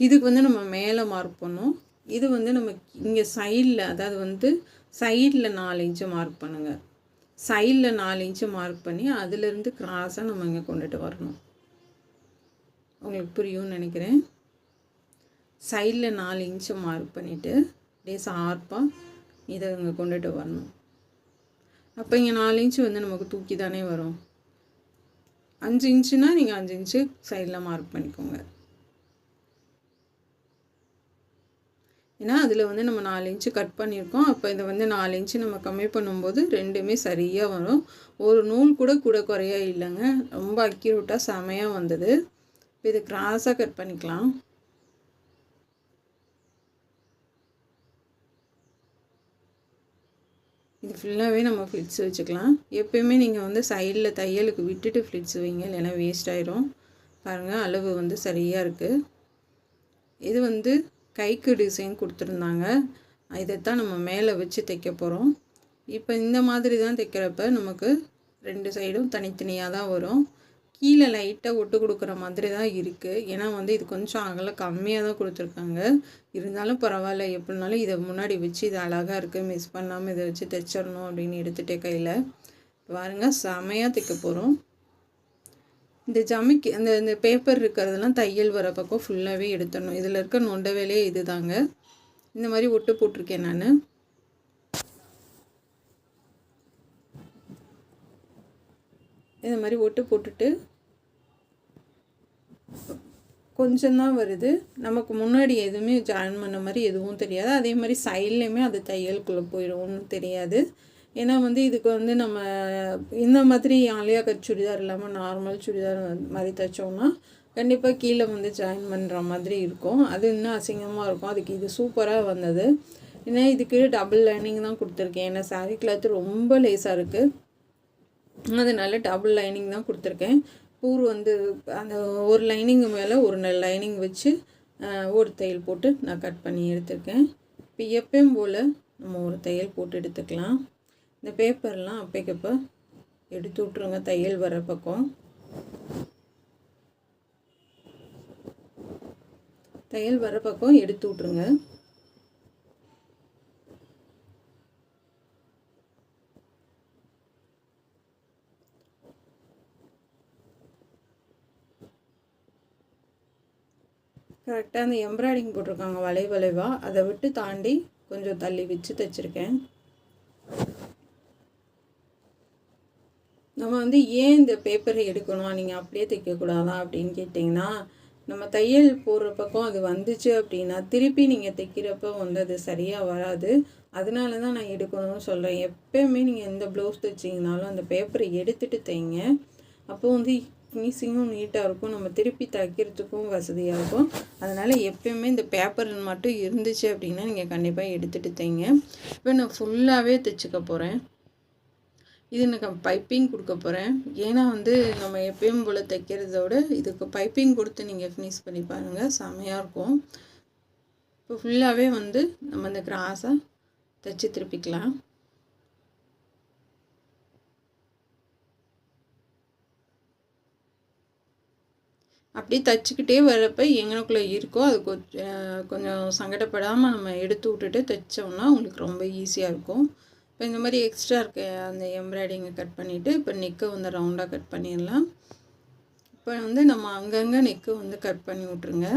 Speaker 1: இதுக்கு வந்து நம்ம மேலே மார்க் பண்ணோம். இது வந்து நம்ம இங்கே சைடில், அதாவது வந்து சைடில் 4 இன்ச்சு மார்க் பண்ணுங்கள். சைடில் 4 இன்ச்சு மார்க் பண்ணி அதிலேருந்து கிராஸாக நம்ம இங்கே கொண்டுட்டு வரணும். உங்களுக்கு புரியும்னு நினைக்கிறேன். சைடில் 4 இன்ச்சு மார்க் பண்ணிவிட்டு அப்படியே ஷார்ப்பாக இதை இங்கே கொண்டுட்டு வரணும். அப்போ இங்கே 4 இன்ச்சு வந்து நமக்கு தூக்கி தானே வரும். 5 இன்ச்சுனா நீங்கள் 5 இன்ச்சு சைடில் மார்க் பண்ணிக்கோங்க. ஏன்னா அதில் வந்து நம்ம 4 இன்ச்சு கட் பண்ணியிருக்கோம். அப்போ இதை வந்து 4 இன்ச்சு நம்ம கம்மி பண்ணும்போது ரெண்டுமே சரியாக வரும். ஒரு நூல் கூட குறையா இல்லைங்க, ரொம்ப அக்யூரேட்டாக செமையாக வந்தது. இப்போ இதை கிராஸாக கட் பண்ணிக்கலாம். இது ஃபுல்லாகவே நம்ம ஃப்ளிட்ஸ் வச்சுக்கலாம். எப்போயுமே நீங்கள் வந்து சைடில் தையலுக்கு விட்டுட்டு ஃப்ளிட்ஸ் வைங்க, இல்லைன்னா வேஸ்ட் ஆயிரும். பாருங்கள், அளவு வந்து சரியாக இருக்குது. இது வந்து கைக்கு டிசைன் கொடுத்துருந்தாங்க, இதைத்தான் நம்ம மேலே வச்சு தைக்க போகிறோம். இப்போ இந்த மாதிரி தான் தைக்கிறப்ப நமக்கு 2 சைடும் தனித்தனியாக தான் வரும். கீழே லைட்டாக ஒட்டு கொடுக்குற மாதிரி தான் இருக்குது. ஏன்னா வந்து இது கொஞ்சம் அகலம் கம்மியாக தான் கொடுத்துருக்காங்க. இருந்தாலும் பரவாயில்ல, எப்படினாலும் இதை முன்னாடி வச்சு இது அழகாக இருக்குது, மிஸ் பண்ணாமல் இதை வச்சு தைச்சிடணும் அப்படின்னு எடுத்துகிட்டே கையில் பாருங்கள், செமையாக தைக்க போகிறோம். இந்த ஜமிக்கு இந்த பேப்பர் இருக்கிறதெல்லாம் தையல் வர பக்கம் ஃபுல்லாகவே எடுத்துடணும். இதில் இருக்க நொண்ட வேலையே இது தாங்க. இந்த மாதிரி ஒட்டு போட்டிருக்கேன் நான். இந்த மாதிரி ஒட்டு போட்டுட்டு கொஞ்சம் தான் வருது, நமக்கு முன்னாடி எதுவுமே ஜாயின் பண்ண மாதிரி எதுவும் தெரியாது. அதே மாதிரி சைட்லேயுமே அது தையலுக்குள்ளே போயிடும், ஒன்றும் தெரியாது. ஏன்னா வந்து இதுக்கு வந்து நம்ம இந்த மாதிரி ஆலியா கட் சுடிதார் இல்லாமல் நார்மல் சுடிதார் மாதிரி தைச்சோம்னா கண்டிப்பாக கீழே வந்து ஜாயின் பண்ணுற மாதிரி இருக்கும், அது இன்னும் அசிங்கமாக இருக்கும். அதுக்கு இது சூப்பராக வந்தது. ஏன்னா இதுக்கு டபுள் லைனிங் தான் கொடுத்துருக்கேன். ஏன்னா சாரீ கிளாத்து ரொம்ப லேஸாக இருக்குது, அதனால டபுள் லைனிங் தான் கொடுத்துருக்கேன். பூர் வந்து அந்த ஒரு லைனிங்கு மேலே ஒரு லைனிங் வச்சு ஒரு தையல் போட்டு நான் கட் பண்ணி எடுத்துருக்கேன். இப்போ எப்பயும் போல் நம்ம ஒரு தையல் போட்டு எடுத்துக்கலாம். இந்த பேப்பர்லாம் அப்பைக்கப்போ எடுத்து விட்ருங்க தையல் வர பக்கம். தையல் வர பக்கம் எடுத்து விட்ருங்க. கரெக்டாக அந்த எம்ப்ராய்டிங் போட்டிருக்காங்க வளைவாக, அதை விட்டு தாண்டி கொஞ்சம் தள்ளி வச்சு தைச்சிருக்கேன். நம்ம வந்து ஏன் இந்த பேப்பரை எடுக்கணும், நீங்கள் அப்படியே தைக்கக்கூடாதா அப்படின்னு கேட்டிங்கன்னா, நம்ம தையல் போடுற பக்கம் அது வந்துச்சு அப்படின்னா திருப்பி நீங்கள் தைக்கிறப்ப வந்து அது சரியாக வராது. அதனால தான் நான் எடுக்கணும்னு சொல்கிறேன். எப்போயுமே நீங்கள் எந்த ப்ளவுஸ் தைச்சிங்கனாலும் அந்த பேப்பரை எடுத்துகிட்டு தைங்க. அப்போ வந்து ஃபினிஷிங்கும் நீட்டாக இருக்கும், நம்ம திருப்பி தைக்கிறதுக்கும் வசதியாக இருக்கும். அதனால் எப்போயுமே இந்த பேப்பர் மட்டும் இருந்துச்சு அப்படின்னா நீங்கள் கண்டிப்பாக எடுத்துகிட்டு தைங்க. இப்போ நான் ஃபுல்லாகவே தைச்சிக்க போகிறேன். இது எனக்கு பைப்பிங் கொடுக்க போகிறேன். ஏன்னா வந்து நம்ம எப்பயும் போல் தைக்கிறதோட இதுக்கு பைப்பிங் கொடுத்து நீங்கள் ஃபினிஷ் பண்ணி பாருங்கள், செமையாக இருக்கும். இப்போ ஃபுல்லாகவே வந்து நம்ம இந்த கிராஸாக தைச்சி திருப்பிக்கலாம். அப்படி தைச்சிக்கிட்டே வர்றப்ப எங்கனக்குள்ளே இருக்கோ அது கொஞ்சம் சங்கடப்படாமல் நம்ம எடுத்து விட்டுட்டு தைச்சோம்னா உங்களுக்கு ரொம்ப ஈஸியாக இருக்கும். இப்போ இந்த மாதிரி எக்ஸ்ட்ரா இருக்க அந்த எம்ப்ராய்டிங்கை கட் பண்ணிவிட்டு இப்போ நெக்கை வந்து ரவுண்டாக கட் பண்ணிடலாம். இப்போ வந்து நம்ம அங்கங்கே நெக்கு வந்து கட் பண்ணி விட்ருங்க.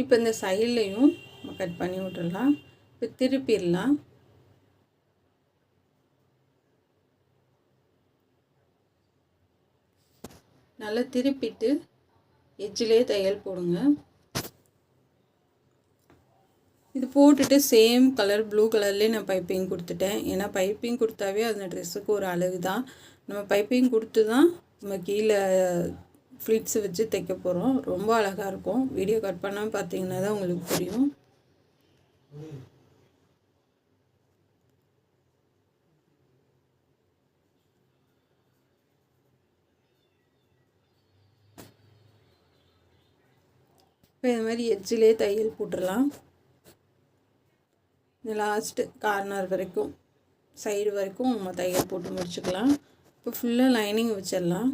Speaker 1: இப்போ இந்த சைட்லேயும் கட் பண்ணி விட்டுடலாம். இப்போ திருப்பிடலாம். நல்லா திருப்பிட்டு எட்ஜிலே தையல் போடுங்க. இது போட்டுட்டு சேம் கலர் ப்ளூ கலர்லேயே நான் பைப்பிங் கொடுத்துட்டேன். ஏன்னா பைப்பிங் கொடுத்தாவே அந்த ட்ரெஸ்ஸுக்கு ஒரு அழகு தான். நம்ம பைப்பிங் கொடுத்து தான் நம்ம கீழே ஃப்ளிட்ஸ் வச்சு தைக்க போகிறோம். ரொம்ப அழகாக இருக்கும். வீடியோ கட் பண்ணாமல் பார்த்தீங்கன்னா தான் உங்களுக்கு புரியும். இப்போ இந்த மாதிரி எட்ஜிலே தையல் போட்டுடலாம். இந்த லாஸ்ட்டு கார்னர் வரைக்கும் சைடு வரைக்கும் நம்ம தையல் போட்டு முடிச்சுக்கலாம். இப்போ ஃபுல்லாக லைனிங் வச்சிடலாம்.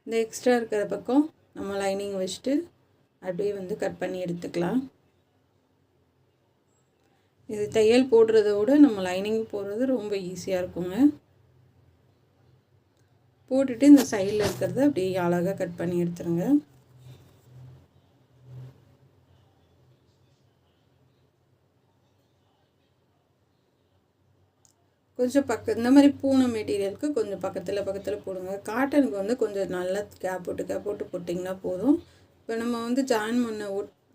Speaker 1: இந்த எக்ஸ்ட்ரா இருக்கிற பக்கம் நம்ம லைனிங் வச்சுட்டு அப்படியே வந்து கட் பண்ணி எடுத்துக்கலாம். இது தையல் போடுறத விட நம்ம லைனிங் போடுறது ரொம்ப ஈஸியாக இருக்குங்க. போட்டுட்டு இந்த சைடில் இருக்கிறத அப்படியே அழகாக கட் பண்ணி எடுத்துருங்க. கொஞ்சம் இந்த மாதிரி பூனை மெட்டீரியலுக்கு கொஞ்சம் பக்கத்தில் போடுங்க. காட்டனுக்கு வந்து கொஞ்சம் நல்லா கேப் போட்டு போட்டிங்கன்னா போதும். இப்போ நம்ம வந்து ஜாயின் பண்ண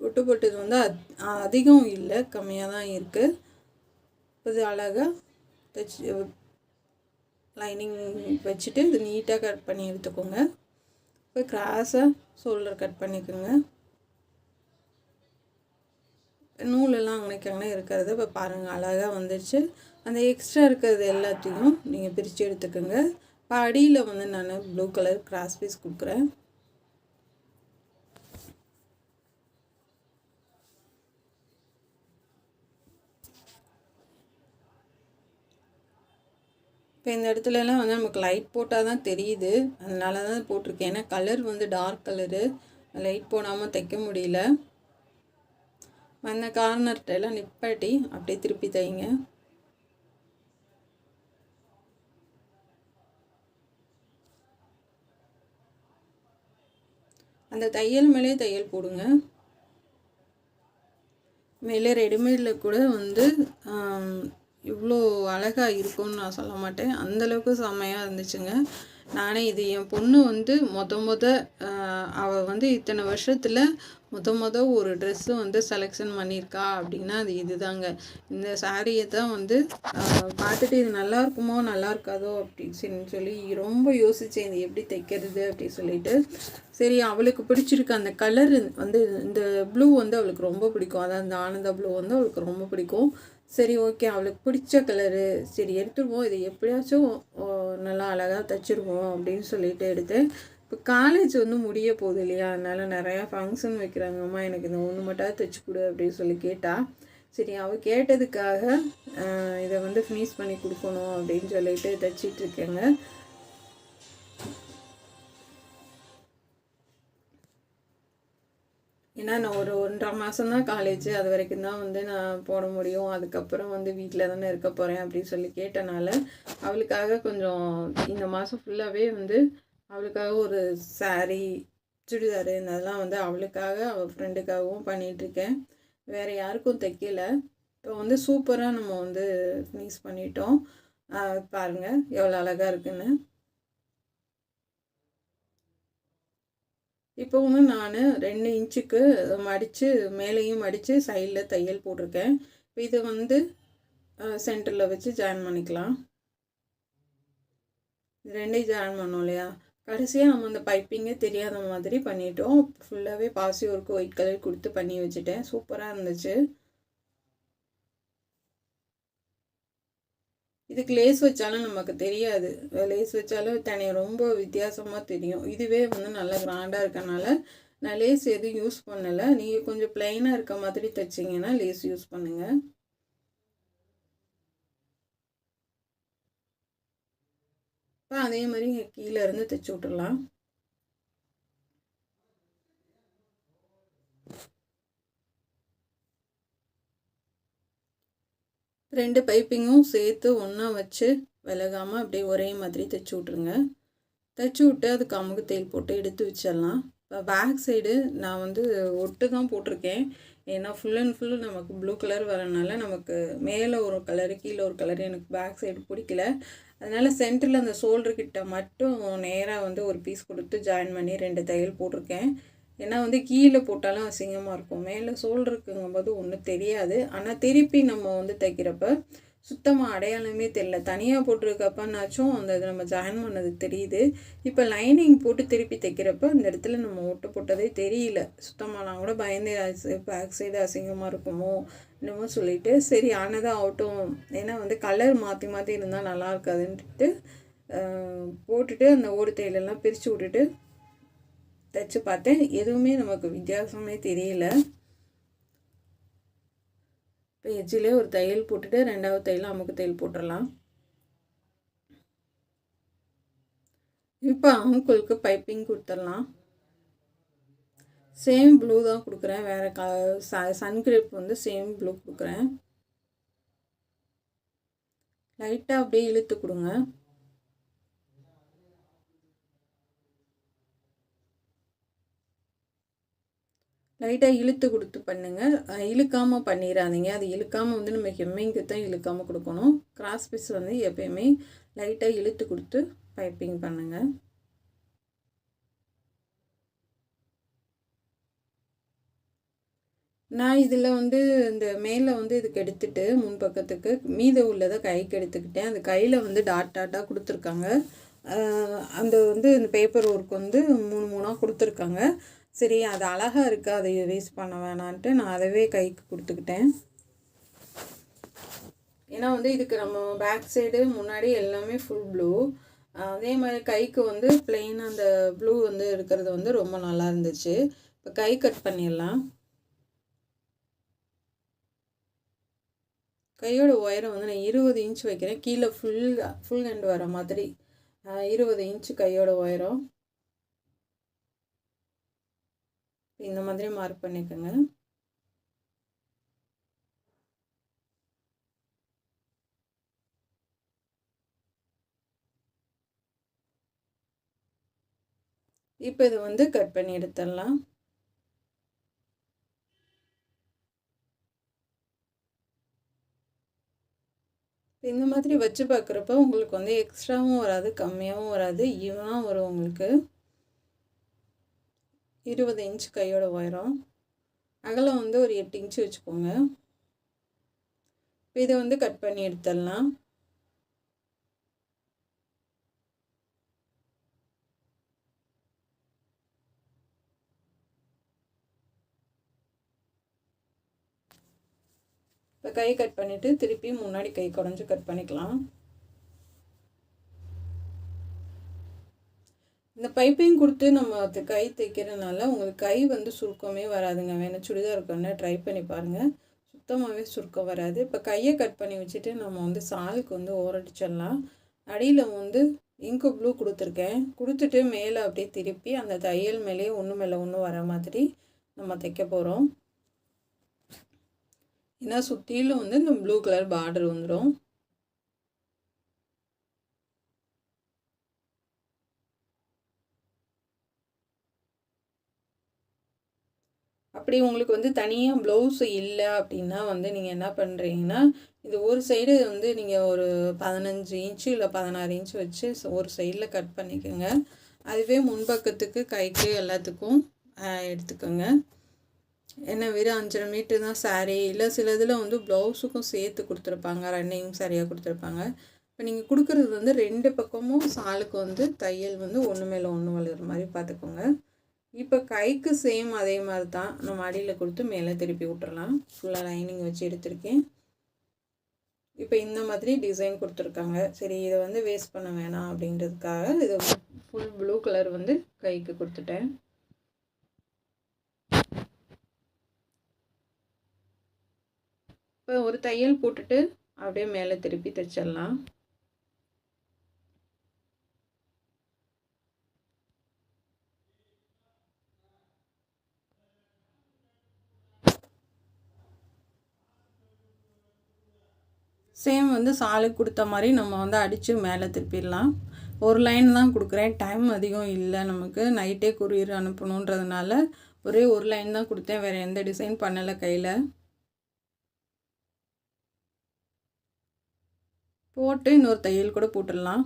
Speaker 1: ஒட்டு போட்டது வந்து அதிகம் இல்லை, கம்மியாக தான் இருக்குது. இது அழகாக தைச்சி லைனிங் வச்சுட்டு இது நீட்டாக கட் பண்ணி எடுத்துக்கோங்க. இப்போ கிராஸாக ஷோல்டர் கட் பண்ணிக்கோங்க. நூலெல்லாம் அங்கனைக்கு இருக்கிறது இப்போ பாருங்கள் அழகாக வந்துடுச்சு. அந்த எக்ஸ்ட்ரா இருக்கிறது எல்லாத்தையும் நீங்கள் பிரித்து எடுத்துக்கோங்க. இப்போ அடியில் வந்து நான் ப்ளூ கலர் கிராஸ் பீஸ் கொடுக்குறேன். இப்போ இந்த இடத்துலலாம் வந்து நமக்கு லைட் போட்டால் தான் தெரியுது, அதனால தான் போட்டிருக்கேன். ஏன்னா கலர் வந்து டார்க் கலரு, லைட் போடாமல் தைக்க முடியல. அந்த கார்னர்கிட்டலாம் நிப்பாட்டி அப்படியே திருப்பி தைங்க. அந்த தையல் மேலே தையல் போடுங்க. மேலே ரெடிமேடில் கூட வந்து இவ்வளோ அழகாக இருக்கும்னு நான் சொல்ல மாட்டேன், அந்தளவுக்கு செம்மையாக இருந்துச்சுங்க. நானே இது என் பொண்ணு வந்து அவள் வந்து இத்தனை வருஷத்தில் ஒரு ட்ரெஸ்ஸு வந்து செலெக்ஷன் பண்ணியிருக்கா அப்படின்னா அது இதுதாங்க. இந்த சாரியை தான் வந்து பார்த்துட்டு இது நல்லா இருக்குமோ நல்லா இருக்காதோ அப்படின்னு சொல்லி ரொம்ப யோசித்தேன், இது எப்படி தைக்கிறது அப்படி சொல்லிட்டு. சரி, அவளுக்கு பிடிச்சிருக்கு அந்த கலர் வந்து, இந்த ப்ளூ வந்து அவளுக்கு ரொம்ப பிடிக்கும், அதாவது இந்த ஆனந்தா ப்ளூ வந்து அவளுக்கு ரொம்ப பிடிக்கும். சரி, ஓகே, அவளுக்கு பிடிச்ச கலரு, சரி எடுத்துருவோம், இதை எப்படியாச்சும் நல்லா அழகாக தைச்சிருவோம் அப்படின்னு சொல்லிட்டு எடுத்தேன். இப்போ காலேஜ் வந்து முடிய போகுது இல்லையா, அதனால் நிறையா ஃபங்க்ஷன் வைக்கிறாங்கம்மா, எனக்கு இந்த ஒன்று மட்டும் தைச்சி கொடு அப்படின்னு சொல்லி கேட்டால், சரி அவள் கேட்டதுக்காக இதை வந்து ஃபினிஷ் பண்ணி கொடுக்கணும் அப்படின்னு சொல்லிட்டு தைச்சிட்ருக்கேங்க. ஏன்னா நான் ஒரு 1.5 மாதம்தான் காலேஜ், அது வரைக்கும் தான் வந்து நான் போட முடியும், அதுக்கப்புறம் வந்து வீட்டில் தானே இருக்க போகிறேன் அப்படின்னு சொல்லி கேட்டனால அவளுக்காக கொஞ்சம் இந்த மாதம் ஃபுல்லாகவே வந்து அவளுக்காக ஒரு சாரீ, சுடிதாரு இதெல்லாம் வந்து அவளுக்காக அவள் ஃப்ரெண்டுக்காகவும் பண்ணிகிட்ருக்கேன். வேறு யாருக்கும் தைக்கல. இப்போ வந்து சூப்பராக நம்ம வந்து ஃபினிஷ் பண்ணிட்டோம். பாருங்கள் எவ்வளோ அழகாக இருக்குன்னு. இப்போ வந்து நான் 2 இன்ச்சுக்கு மடித்து, மேலேயும் மடித்து சைடில் தையல் போட்டிருக்கேன். இப்போ இது வந்து சென்டரில் வச்சு ஜாயின் பண்ணிக்கலாம். ரெண்டையும் ஜாயின் பண்ணோம் இல்லையா, கடைசியாக நம்ம அந்த பைப்பிங்கே தெரியாத மாதிரி பண்ணிட்டோம். ஃபுல்லாகவே பாசி ஒர்க்கு ஒயிட் கலர் கொடுத்து பண்ணி வச்சுட்டேன். சூப்பராக இருந்துச்சு. இதுக்கு லேஸ் வச்சாலும் நமக்கு தெரியாது, லேஸ் வச்சாலும் தனியாக ரொம்ப வித்தியாசமாக தெரியும். இதுவே வந்து நல்லா கிராண்டாக இருக்கனால நான் லேஸ் எதுவும் யூஸ் பண்ணலை. நீங்கள் கொஞ்சம் ப்ளைனாக இருக்க மாதிரி தைச்சிங்கன்னா லேஸ் யூஸ் பண்ணுங்கள். இப்போ அதே மாதிரி கீழே இருந்து தைச்சி விட்டுடலாம். ரெண்டு பைப்பிங்கும் சேர்த்து ஒன்றா வச்சு விலகாமல் அப்படியே ஒரே மாதிரி தைச்சி விட்ருங்க. தைச்சி விட்டு அதுக்கு அமுக்கு தையல் போட்டு எடுத்து வச்சிடலாம். இப்போ பேக் சைடு நான் வந்து ஒட்டு தான் போட்டிருக்கேன். ஏன்னா ஃபுல் அண்ட் ஃபுல் நமக்கு ப்ளூ கலர் வரனால நமக்கு மேலே ஒரு கலரு கீழே ஒரு கலரு எனக்கு பேக் சைடு பிடிக்கல. அதனால் சென்டரில் அந்த ஷோல்டர்கிட்ட மட்டும் நேராக வந்து ஒரு பீஸ் கொடுத்து ஜாயின் பண்ணி 2 தையல் போட்டிருக்கேன். ஏன்னா வந்து கீழே போட்டாலும் அசிங்கமாக இருக்கும், மேலே ஷோல்டருக்குங்கும்போது ஒன்றும் தெரியாது. ஆனால் திருப்பி நம்ம வந்து தைக்கிறப்ப சுத்தமாக அடையாளமே தெரியல. தனியாக போட்டிருக்கப்பனாச்சும் அந்த இது நம்ம ஜாயின் பண்ணது தெரியுது. இப்போ லைனிங் போட்டு திருப்பி தைக்கிறப்ப அந்த இடத்துல நம்ம ஒட்டு போட்டதே தெரியல. சுத்தமாக நான் கூட பயந்தே பேக் சைடு அசிங்கமாக இருக்குமோ என்னமோ சொல்லிவிட்டு, சரி ஆனதாக ஆகட்டும், ஏன்னா வந்து கலர் மாற்றி மாற்றி இருந்தால் நல்லா இருக்காதுன்ட்டு போட்டுட்டு அந்த ஓடு தையலெல்லாம் பிரித்து விட்டுட்டு தைச்சி பார்த்தேன். எதுவுமே நமக்கு வித்தியாசமே தெரியல. இப்போ எஜ்ஜிலே ஒரு தையல் போட்டுட்டு 2வது தையல் அமுக்கு தையல் போட்டுடலாம். இப்போ அங்குளுக்கு பைப்பிங் கொடுத்துடலாம். சேம் ப்ளூ தான் கொடுக்குறேன், வேறு சன் கிரிப் வந்து சேம் ப்ளூ கொடுக்குறேன். லைட்டாக அப்படியே இழுத்து கொடுங்க. லைட்டாக இழுத்து கொடுத்து பண்ணுங்கள், இழுக்காமல் பண்ணிடாதீங்க. அது இழுக்காமல் வந்து நம்ம ஹெம்மிங்க்கு தான் இழுக்காமல் கொடுக்கணும். கிராஸ் பீஸ் வந்து எப்பயுமே லைட்டாக இழுத்து கொடுத்து பைப்பிங் பண்ணுங்கள். நான் இதில் வந்து இந்த மேலே வந்து இதுக்கு எடுத்துகிட்டு முன்பக்கத்துக்கு மீத உள்ளதை கைக்கு எடுத்துக்கிட்டேன். அந்த கையில் வந்து டாட்டாக கொடுத்துருக்காங்க. அந்த வந்து இந்த பேப்பர் ஒர்க் வந்து 3 கொடுத்துருக்காங்க. சரி, அது அழகாக இருக்குது, அதை வேஸ்ட் பண்ண வேணான்ட்டு நான் அதவே கைக்கு கொடுத்துக்கிட்டேன். ஏன்னா வந்து இதுக்கு நம்ம பேக் சைடு முன்னாடி எல்லாமே ஃபுல் ப்ளூ, அதே மாதிரி கைக்கு வந்து பிளெயினாக அந்த ப்ளூ வந்து இருக்கிறது வந்து ரொம்ப நல்லா இருந்துச்சு. இப்போ கை கட் பண்ணிடலாம். கையோட உயரம் வந்து நான் 20 இன்ச் வைக்கிறேன். கீழே ஃபுல் ஹேண்ட் வர மாதிரி 20 இன்ச்சு கையோட உயரம். இந்த மாதிரி மார்க் பண்ணிக்கோங்க. இப்போ இதை வந்து கட் பண்ணி எடுத்துடலாம். இந்த மாதிரி வச்சு பார்க்குறப்ப உங்களுக்கு வந்து எக்ஸ்ட்ராவும் வராது, கம்மியாகவும் வராது, ஈவனாக வரும். உங்களுக்கு 20 இன்ச் கையோட உயரம், அகலம் வந்து ஒரு 8 இன்ச்சு வச்சுக்கோங்க. இப்போ இதை வந்து கட் பண்ணி எடுத்துடலாம். இப்போ கை கட் பண்ணிவிட்டு திருப்பி முன்னாடி கை குறைஞ்சி கட் பண்ணிக்கலாம். இந்த பைப்பிங் கொடுத்து நம்ம கை தைக்கிறதுனால உங்களுக்கு கை வந்து சுருக்கமே வராதுங்க. வேணால் சுடிதார் இருக்கோன்னு ட்ரை பண்ணி பாருங்கள், சுத்தமாகவே சுருக்கம் வராது. இப்போ கையை கட் பண்ணி வச்சுட்டு நம்ம வந்து சாலுக்கு வந்து ஓரடிச்சிடலாம். அடியில் வந்து இங்கு ப்ளூ கொடுத்துருக்கேன், கொடுத்துட்டு மேலே அப்படியே திருப்பி அந்த தையல் மேலேயே ஒன்று மேலே ஒன்று வர மாதிரி நம்ம தைக்க போகிறோம். ஏன்னா சுற்றிலும் வந்து இந்த ப்ளூ கலர் பார்டர் வந்துடும். அப்படி உங்களுக்கு வந்து தனியாக ப்ளவுஸ் இல்லை அப்படின்னா வந்து நீங்கள் என்ன பண்ணுறீங்கன்னா, இது ஒரு சைடு வந்து நீங்கள் ஒரு 15 இன்ச்சு இல்லை 16 இன்ச்சு வச்சு ஒரு சைடில் கட் பண்ணிக்கோங்க. அதுவே முன்பக்கத்துக்கு கைக்கு எல்லாத்துக்கும் எடுத்துக்கோங்க. ஏன்னா வெறும் 5.5 மீட்டர் தான் சாரீ, இல்லை சில இதில் வந்து ப்ளவுஸுக்கும் சேர்த்து கொடுத்துருப்பாங்க, ரன்னிங் சரியாக கொடுத்துருப்பாங்க. இப்போ நீங்கள் கொடுக்குறது வந்து 2 பக்கமும் சாலுக்கு வந்து தையல் வந்து ஒன்று மேலே ஒன்று வளர்கிற மாதிரி பார்த்துக்கோங்க. இப்போ கைக்கு சேம் அதே மாதிரி தான் நம்ம அடியில் கொடுத்து மேலே திருப்பி விட்டுறலாம். ஃபுல்லாக லைனிங் வச்சு எடுத்திருக்கேன். இப்போ இந்த மாதிரி டிசைன் கொடுத்துருக்காங்க. சரி, இதை வந்து வேஸ்ட் பண்ண வேணாம் அப்படின்றதுக்காக இதை ஃபுல் ப்ளூ கலர் வந்து கைக்கு கொடுத்துட்டேன். இப்போ ஒரு தையல் போட்டுட்டு அப்படியே மேலே திருப்பி தைச்சிடலாம். சேம் வந்து சாலுக்கு கொடுத்த மாதிரி நம்ம வந்து அடித்து மேலே திருப்பிடலாம். ஒரு லைன் தான் கொடுக்குறேன், டைம் அதிகம் இல்லை நமக்கு, நைட்டே கொரியர் அனுப்பணுன்றதுனால ஒரே ஒரு லைன் தான் கொடுத்தேன், வேறு எந்த டிசைன் பண்ணலை கையில். போட்டு இன்னொரு தையல் கூட போட்டுடலாம்.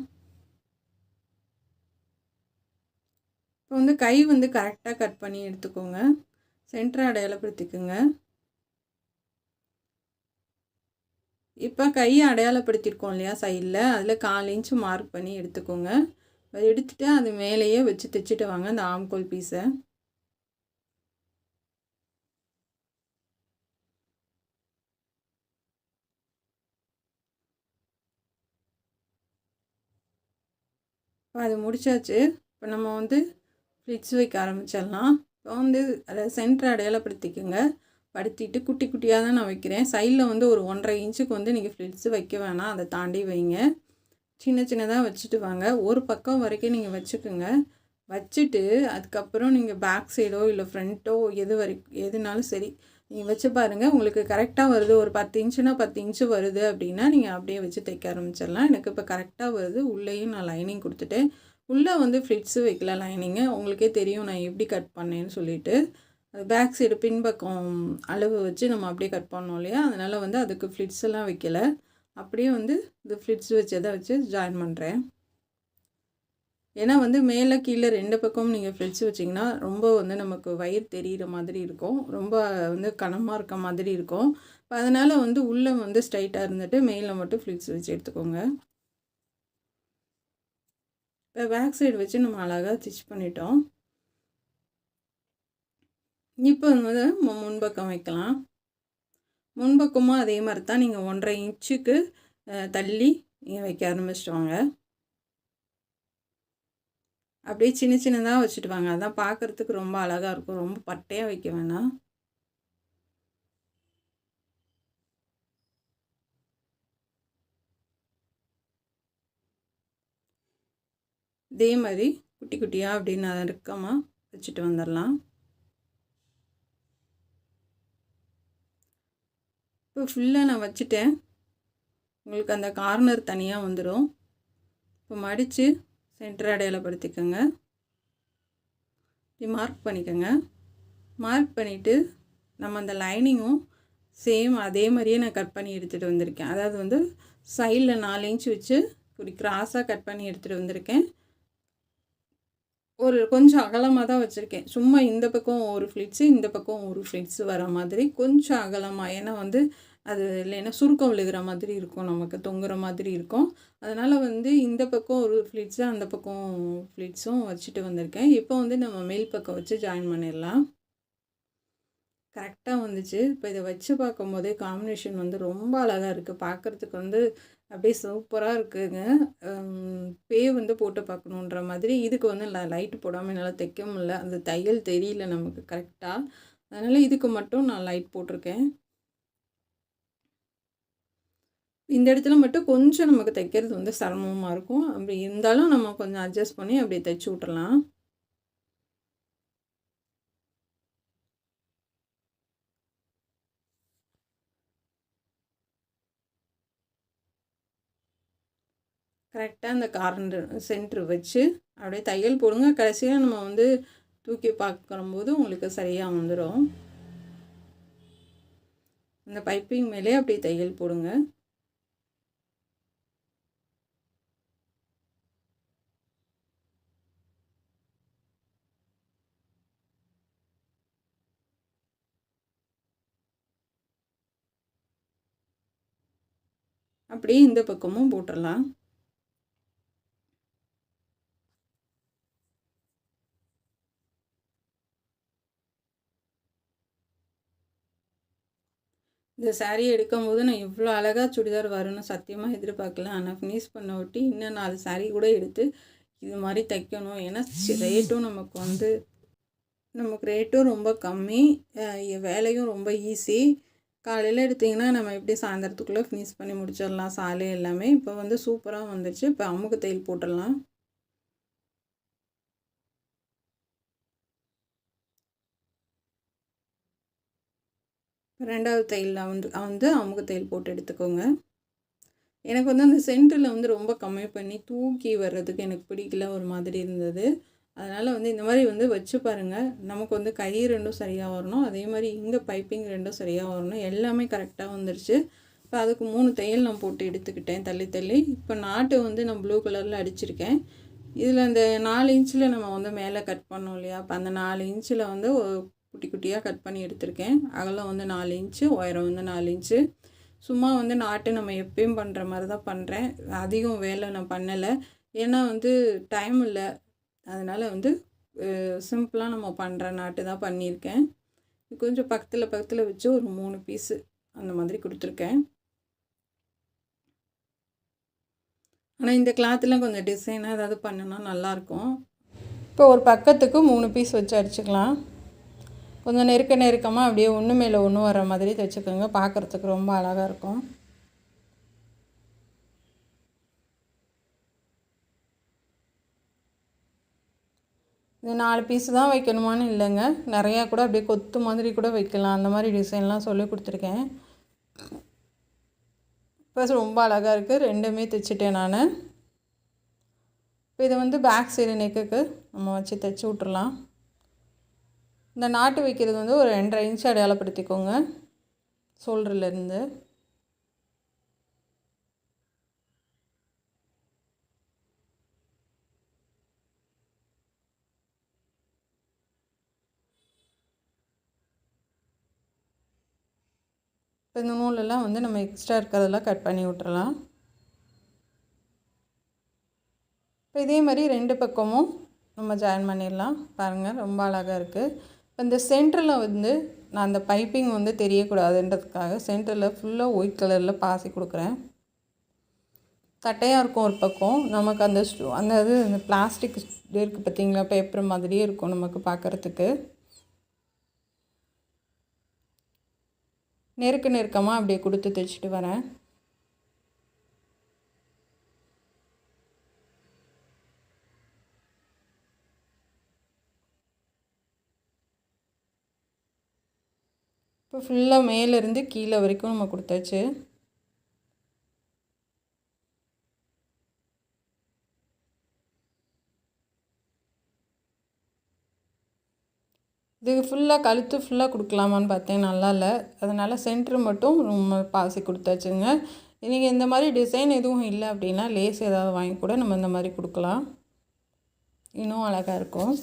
Speaker 1: இப்போ வந்து கை வந்து கரெக்டாக கட் பண்ணி எடுத்துக்கோங்க, சென்டரை அடையாளப்படுத்திக்கோங்க. இப்போ கையை அடையாளப்படுத்தியிருக்கோம் இல்லையா சைடில், அதில் 4 இன்ச்சு மார்க் பண்ணி எடுத்துக்கோங்க. அதை எடுத்துகிட்டு அது மேலேயே வச்சு தைச்சிட்டு வாங்க அந்த ஆம்கோல் பீஸை. இப்போ அது முடிச்சாச்சு. இப்போ நம்ம வந்து ஃப்ளிட்ஸ் வைக்க ஆரம்பிச்சிடலாம். இப்போ வந்து அதை சென்டரை அடையாளப்படுத்திக்கோங்க, படுத்திட்டு குட்டி குட்டியாக தான் நான் வைக்கிறேன். சைடில் வந்து ஒரு 1.5 இன்ச்சுக்கு வந்து நீங்கள் ஃப்ளிட்ஸு வைக்க வேணாம், அதை தாண்டி வைங்க. சின்ன சின்னதாக வச்சுட்டு வாங்க, ஒரு பக்கம் வரைக்கும் நீங்கள் வச்சுக்கோங்க. வச்சுட்டு அதுக்கப்புறம் நீங்கள் பேக் சைடோ இல்லை ஃப்ரண்ட்டோ எதுனாலும் சரி நீங்கள் வச்சு பாருங்கள். உங்களுக்கு கரெக்டாக வருது, ஒரு 10 இன்ச்சுனா 10 இன்ச்சு வருது அப்படின்னா நீங்கள் அப்படியே வச்சு தைக்க ஆரம்பிச்சிடலாம். எனக்கு இப்போ கரெக்டாக வருது. உள்ளேயும் நான் லைனிங் கொடுத்துட்டேன், உள்ளே வந்து ஃப்ளிட்ஸு வைக்கல லைனிங்கு. உங்களுக்கே தெரியும் நான் எப்படி கட் பண்ணேன்னு சொல்லிவிட்டு. அது பேக் சைடு பின்பக்கம் அளவு வச்சு நம்ம அப்படியே கட் பண்ணோம் இல்லையா, அதனால் வந்து அதுக்கு ஃப்ளிட்ஸ் எல்லாம் வைக்கலை, அப்படியே வந்து இந்த ஃப்ளிட்ஸ் வச்சதை வச்சு ஜாயின் பண்ணுறேன். ஏன்னா வந்து மேலே கீழே 2 பக்கமும் நீங்கள் ஃப்ளிட்ஸ் வச்சிங்கன்னா ரொம்ப வந்து நமக்கு வயிறு தெரிகிற மாதிரி இருக்கும், ரொம்ப வந்து கனமாக இருக்க மாதிரி இருக்கும். இப்போ அதனால் வந்து உள்ளே வந்து ஸ்ட்ரைட்டாக இருந்துட்டு மேலே மட்டும் ஃப்ளிட்ஸ் வச்சு எடுத்துக்கோங்க. இப்போ பேக் சைடு வச்சு நம்ம அழகாக ஸ்டிச் பண்ணிட்டோம். இப்போ வந்து முன்பக்கம் வைக்கலாம். முன்பக்கமும் அதே மாதிரி தான், நீங்கள் 1.5 இன்ச்சுக்கு தள்ளி நீங்கள் வைக்க ஆரம்பிச்சிட்டு வாங்க. அப்படியே சின்ன சின்னதாக வச்சுட்டு வாங்க, அதான் பார்க்குறதுக்கு ரொம்ப அழகாக இருக்கும், ரொம்ப பட்டையாக வைக்க வேணாம். இதே மாதிரி குட்டி குட்டியாக அப்படி நறுக்கமாக வச்சுட்டு வந்துடலாம். இப்போ ஃபுல்லாக நான் வச்சுட்டேன், உங்களுக்கு அந்த கார்னர் தனியாக வந்துடும். இப்போ மடித்து சென்டர் அடையாளப்படுத்திக்கோங்க, இப்படி மார்க் பண்ணிக்கோங்க. மார்க் பண்ணிவிட்டு நம்ம அந்த லைனிங்கும் சேம் அதே மாதிரியே நான் கட் பண்ணி எடுத்துகிட்டு வந்திருக்கேன். அதாவது வந்து சைடில் 4 இன்ச் வச்சு இப்படி கிராஸாக கட் பண்ணி எடுத்துகிட்டு வந்திருக்கேன். ஒரு கொஞ்சம் அகலமாக தான் வச்சுருக்கேன். சும்மா இந்த பக்கம் ஒரு ஃப்ளிட்ஸு, இந்த பக்கம் ஒரு ஃப்ளிட்ஸு வர மாதிரி கொஞ்சம் அகலமாக. ஏன்னா வந்து அது இல்லைன்னா சுருக்கம் விழுகிற மாதிரி இருக்கும், நமக்கு தொங்குற மாதிரி இருக்கும். அதனால் வந்து இந்த பக்கம் ஒரு ஃப்ளிட்ஸு, அந்த பக்கம் ஃப்ளிட்ஸும் வச்சுட்டு வந்திருக்கேன். இப்போ வந்து நம்ம மேல் பக்கம் வச்சு ஜாயின் பண்ணிடலாம். கரெக்டாக வந்துச்சு. இப்போ இதை வச்சு பார்க்கும்போதே காம்பினேஷன் வந்து ரொம்ப அழகாக இருக்குது. பார்க்குறதுக்கு வந்து அப்படியே சூப்பராக இருக்குங்க. வந்து போட்டு பார்க்கணுன்ற மாதிரி. இதுக்கு வந்து லைட்டு போடாமல் என்னால் தைக்க முடியல. அந்த தையல் தெரியல நமக்கு கரெக்டாக. அதனால் இதுக்கு மட்டும் நான் லைட் போட்டிருக்கேன். இந்த இடத்துல மட்டும் கொஞ்சம் நமக்கு தைக்கிறது வந்து சிரமமாக இருக்கும். அப்படி இருந்தாலும் நம்ம கொஞ்சம் அட்ஜஸ்ட் பண்ணி அப்படியே தைச்சி விட்றலாம். கரெக்டாக அந்த கார்னர் சென்ட்ரு வச்சு அப்படியே தையல் போடுங்க. கடைசியாக நம்ம வந்து தூக்கி பார்க்கும்போது உங்களுக்கு சரியாக வந்துடும். அந்த பைப்பிங் மேலே அப்படியே தையல் போடுங்க. அப்படியே இந்த பக்கமும் போட்டுடலாம். இந்த சாரீ எடுக்கும்போது நான் இவ்வளோ அழகாக சுடிதார் வரும்னு சத்தியமாக எதிர்பார்க்கல. ஆனால் ஃபினிஷ் பண்ண ஒட்டி இன்னும் 4 சாரீ கூட எடுத்து இது மாதிரி தைக்கணும். ஏன்னா ரேட்டும் நமக்கு ரேட்டும் ரொம்ப கம்மி, வேலையும் ரொம்ப ஈஸி. காலையில் எடுத்திங்கன்னா நம்ம எப்படி சாயந்தரத்துக்குள்ளே ஃபினிஷ் பண்ணி முடிச்சிடலாம் சாலை எல்லாமே. இப்போ வந்து சூப்பராக வந்துடுச்சு. இப்போ அமுக்கு தையல் போட்டுடலாம். ரெண்டாவது தையலில் வந்து அமுக்கு தையல் போட்டு எடுத்துக்கோங்க. எனக்கு வந்து அந்த சென்டரில் வந்து ரொம்ப கம்மி பண்ணி தூக்கி வர்றதுக்கு எனக்கு பிடிக்கல, ஒரு மாதிரி இருந்தது. அதனால் வந்து இந்த மாதிரி வந்து வச்சு பாருங்கள். நமக்கு வந்து கை ரெண்டும் சரியாக வரணும், அதே மாதிரி இங்கே பைப்பிங் ரெண்டும் சரியாக வரணும். எல்லாமே கரெக்டாக வந்துருச்சு. இப்போ அதுக்கு 3 தையல் நான் போட்டு எடுத்துக்கிட்டேன் தள்ளி தள்ளி. இப்போ நாட்டு வந்து நான் ப்ளூ கலரில் அடிச்சிருக்கேன். இதில் அந்த 4 இன்ச்சில் நம்ம வந்து மேலே கட் பண்ணோம் இல்லையா, அப்போ அந்த 4 இன்ச்சில் வந்து குட்டி குட்டியாக கட் பண்ணி எடுத்திருக்கேன். அகலம் வந்து 4 இன்ச்சு, உயரம் வந்து 4 இன்ச்சு. சும்மா வந்து நாட்டு நம்ம எப்பயும் பண்ணுற மாதிரி தான் பண்ணுறேன். அதிகம் வேலை நான் பண்ணலை, ஏன்னா வந்து டைம் இல்லை. அதனால் வந்து சிம்பிளாக நம்ம பண்ணுற நாட்டு தான் பண்ணியிருக்கேன். கொஞ்சம் பக்கத்தில் வச்சு ஒரு 3 பீஸு அந்த மாதிரி கொடுத்துருக்கேன். ஆனால் இந்த கிளாத்தில் கொஞ்சம் டிசைனாக ஏதாவது பண்ணுனா நல்லாயிருக்கும். இப்போ ஒரு பக்கத்துக்கு 3 பீஸ் வச்சு அடிச்சுக்கலாம். கொஞ்சம் நெருக்கமாக அப்படியே ஒன்று மேலே ஒன்று வர மாதிரி தைச்சிக்கோங்க. பார்க்குறதுக்கு ரொம்ப அழகாக இருக்கும். இது 4 பீஸு தான் வைக்கணுமான்னு இல்லைங்க, நிறையா கூட அப்படியே கொத்து மாதிரி கூட வைக்கலாம். அந்த மாதிரி டிசைன்லாம் சொல்லி கொடுத்துருக்கேன். இப்போ ரொம்ப அழகாக இருக்குது. 2மே தைச்சிட்டேன் நான். இப்போ இதை வந்து பேக் சைடு நெக்குக்கு நம்ம வச்சு தைச்சி விட்றலாம். இந்த நாட்டு வைக்கிறது வந்து ஒரு 2.5 இன்ச்சு அடையாளப்படுத்திக்கோங்க ஷோல்டர்லேருந்து. இப்போ இந்த நூலெல்லாம் வந்து நம்ம எக்ஸ்ட்ரா இருக்கிறதெல்லாம் கட் பண்ணி விட்டுறலாம். இப்போ இதே மாதிரி 2 பக்கமும் நம்ம ஜாயின் பண்ணிடலாம். பாருங்கள் ரொம்ப அழகாக இருக்குது. இப்போ இந்த சென்டரில் வந்து நான் அந்த பைப்பிங் வந்து தெரியக்கூடாதுன்றதுக்காக சென்டரில் ஃபுல்லாக ஒயிட் கலரில் பாசி கொடுக்குறேன். தட்டையாக இருக்கும் ஒரு பக்கம். நமக்கு அந்த இது அந்த பிளாஸ்டிக் இருக்குது பார்த்திங்களா, பேப்பர் மாதிரியே இருக்கும் நமக்கு பார்க்குறதுக்கு. நெருக்கமாக அப்படியே கொடுத்து தைச்சிட்டு வரேன். இப்போ ஃபுல்லாக மேலேருந்து கீழே வரைக்கும் நம்ம கொடுத்தாச்சு. இது ஃபுல்லாக கழுத்து ஃபுல்லாக கொடுக்கலாமான்னு பார்த்தேன், நல்லா இல்லை. அதனால் சென்ட்ரு மட்டும் நம்ம பாசி கொடுத்தாச்சுங்க. நீங்கள் இந்த மாதிரி டிசைன் எதுவும் இல்லை அப்படின்னா லேஸ் ஏதாவது வாங்கி கூட நம்ம இந்த மாதிரி கொடுக்கலாம், இன்னும் அழகாக இருக்கும்.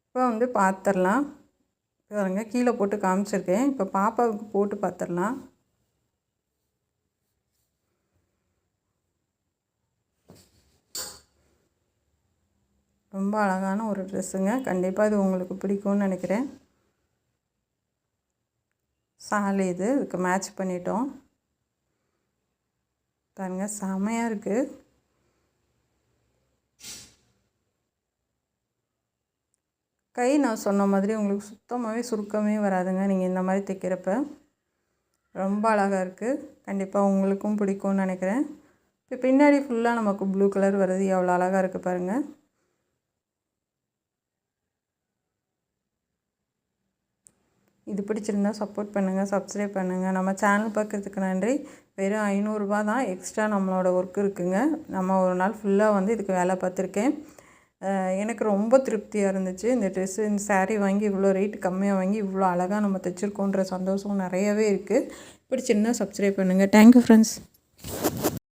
Speaker 1: இப்போ வந்து பார்த்துடலாம். பாருங்க, கீழே போட்டு காமிச்சிருக்கேன். இப்போ பாப்பாவுக்கு போட்டு பார்த்துடலாம். ரொம்ப அழகான ஒரு ட்ரெஸ்ஸுங்க. கண்டிப்பாக இது உங்களுக்கு பிடிக்கும்னு நினைக்கிறேன். சாலை இதுக்கு மேட்ச் பண்ணிட்டோம். பாருங்க, செமையாக இருக்குது. கை நான் சொன்ன மாதிரி உங்களுக்கு சுத்தமாகவே சுருக்கமே வராதுங்க நீங்கள் இந்த மாதிரி தைக்கிறப்ப. ரொம்ப அழகாக இருக்குது. கண்டிப்பாக உங்களுக்கும் பிடிக்கும்னு நினைக்கிறேன். இப்போ பின்னாடி ஃபுல்லாக நமக்கு ப்ளூ கலர் வருது, எவ்வளோ அழகாக இருக்குது பாருங்கள். இது பிடிச்சிருந்தா சப்போர்ட் பண்ணுங்கள், சப்ஸ்கிரைப் பண்ணுங்கள். நம்ம சேனல் பார்க்குறதுக்கு நன்றி. வெறும் 500 ரூபா தான் எக்ஸ்ட்ரா நம்மளோட ஒர்க் இருக்குதுங்க. நம்ம ஒரு நாள் ஃபுல்லாக வந்து இதுக்கு வேலை பார்த்துருக்கேன். எனக்கு ரொம்ப திருப்தியாக இருந்துச்சு. இந்த ட்ரெஸ்ஸு, இந்த சாரீ வாங்கி இவ்வளோ ரேட்டு கம்மியாக வாங்கி இவ்வளோ அழகாக நம்ம தைச்சிருக்கோன்ற சந்தோஷம் நிறையவே இருக்குது. பிடிச்சிருந்தா சப்ஸ்கிரைப் பண்ணுங்கள். Thank you friends.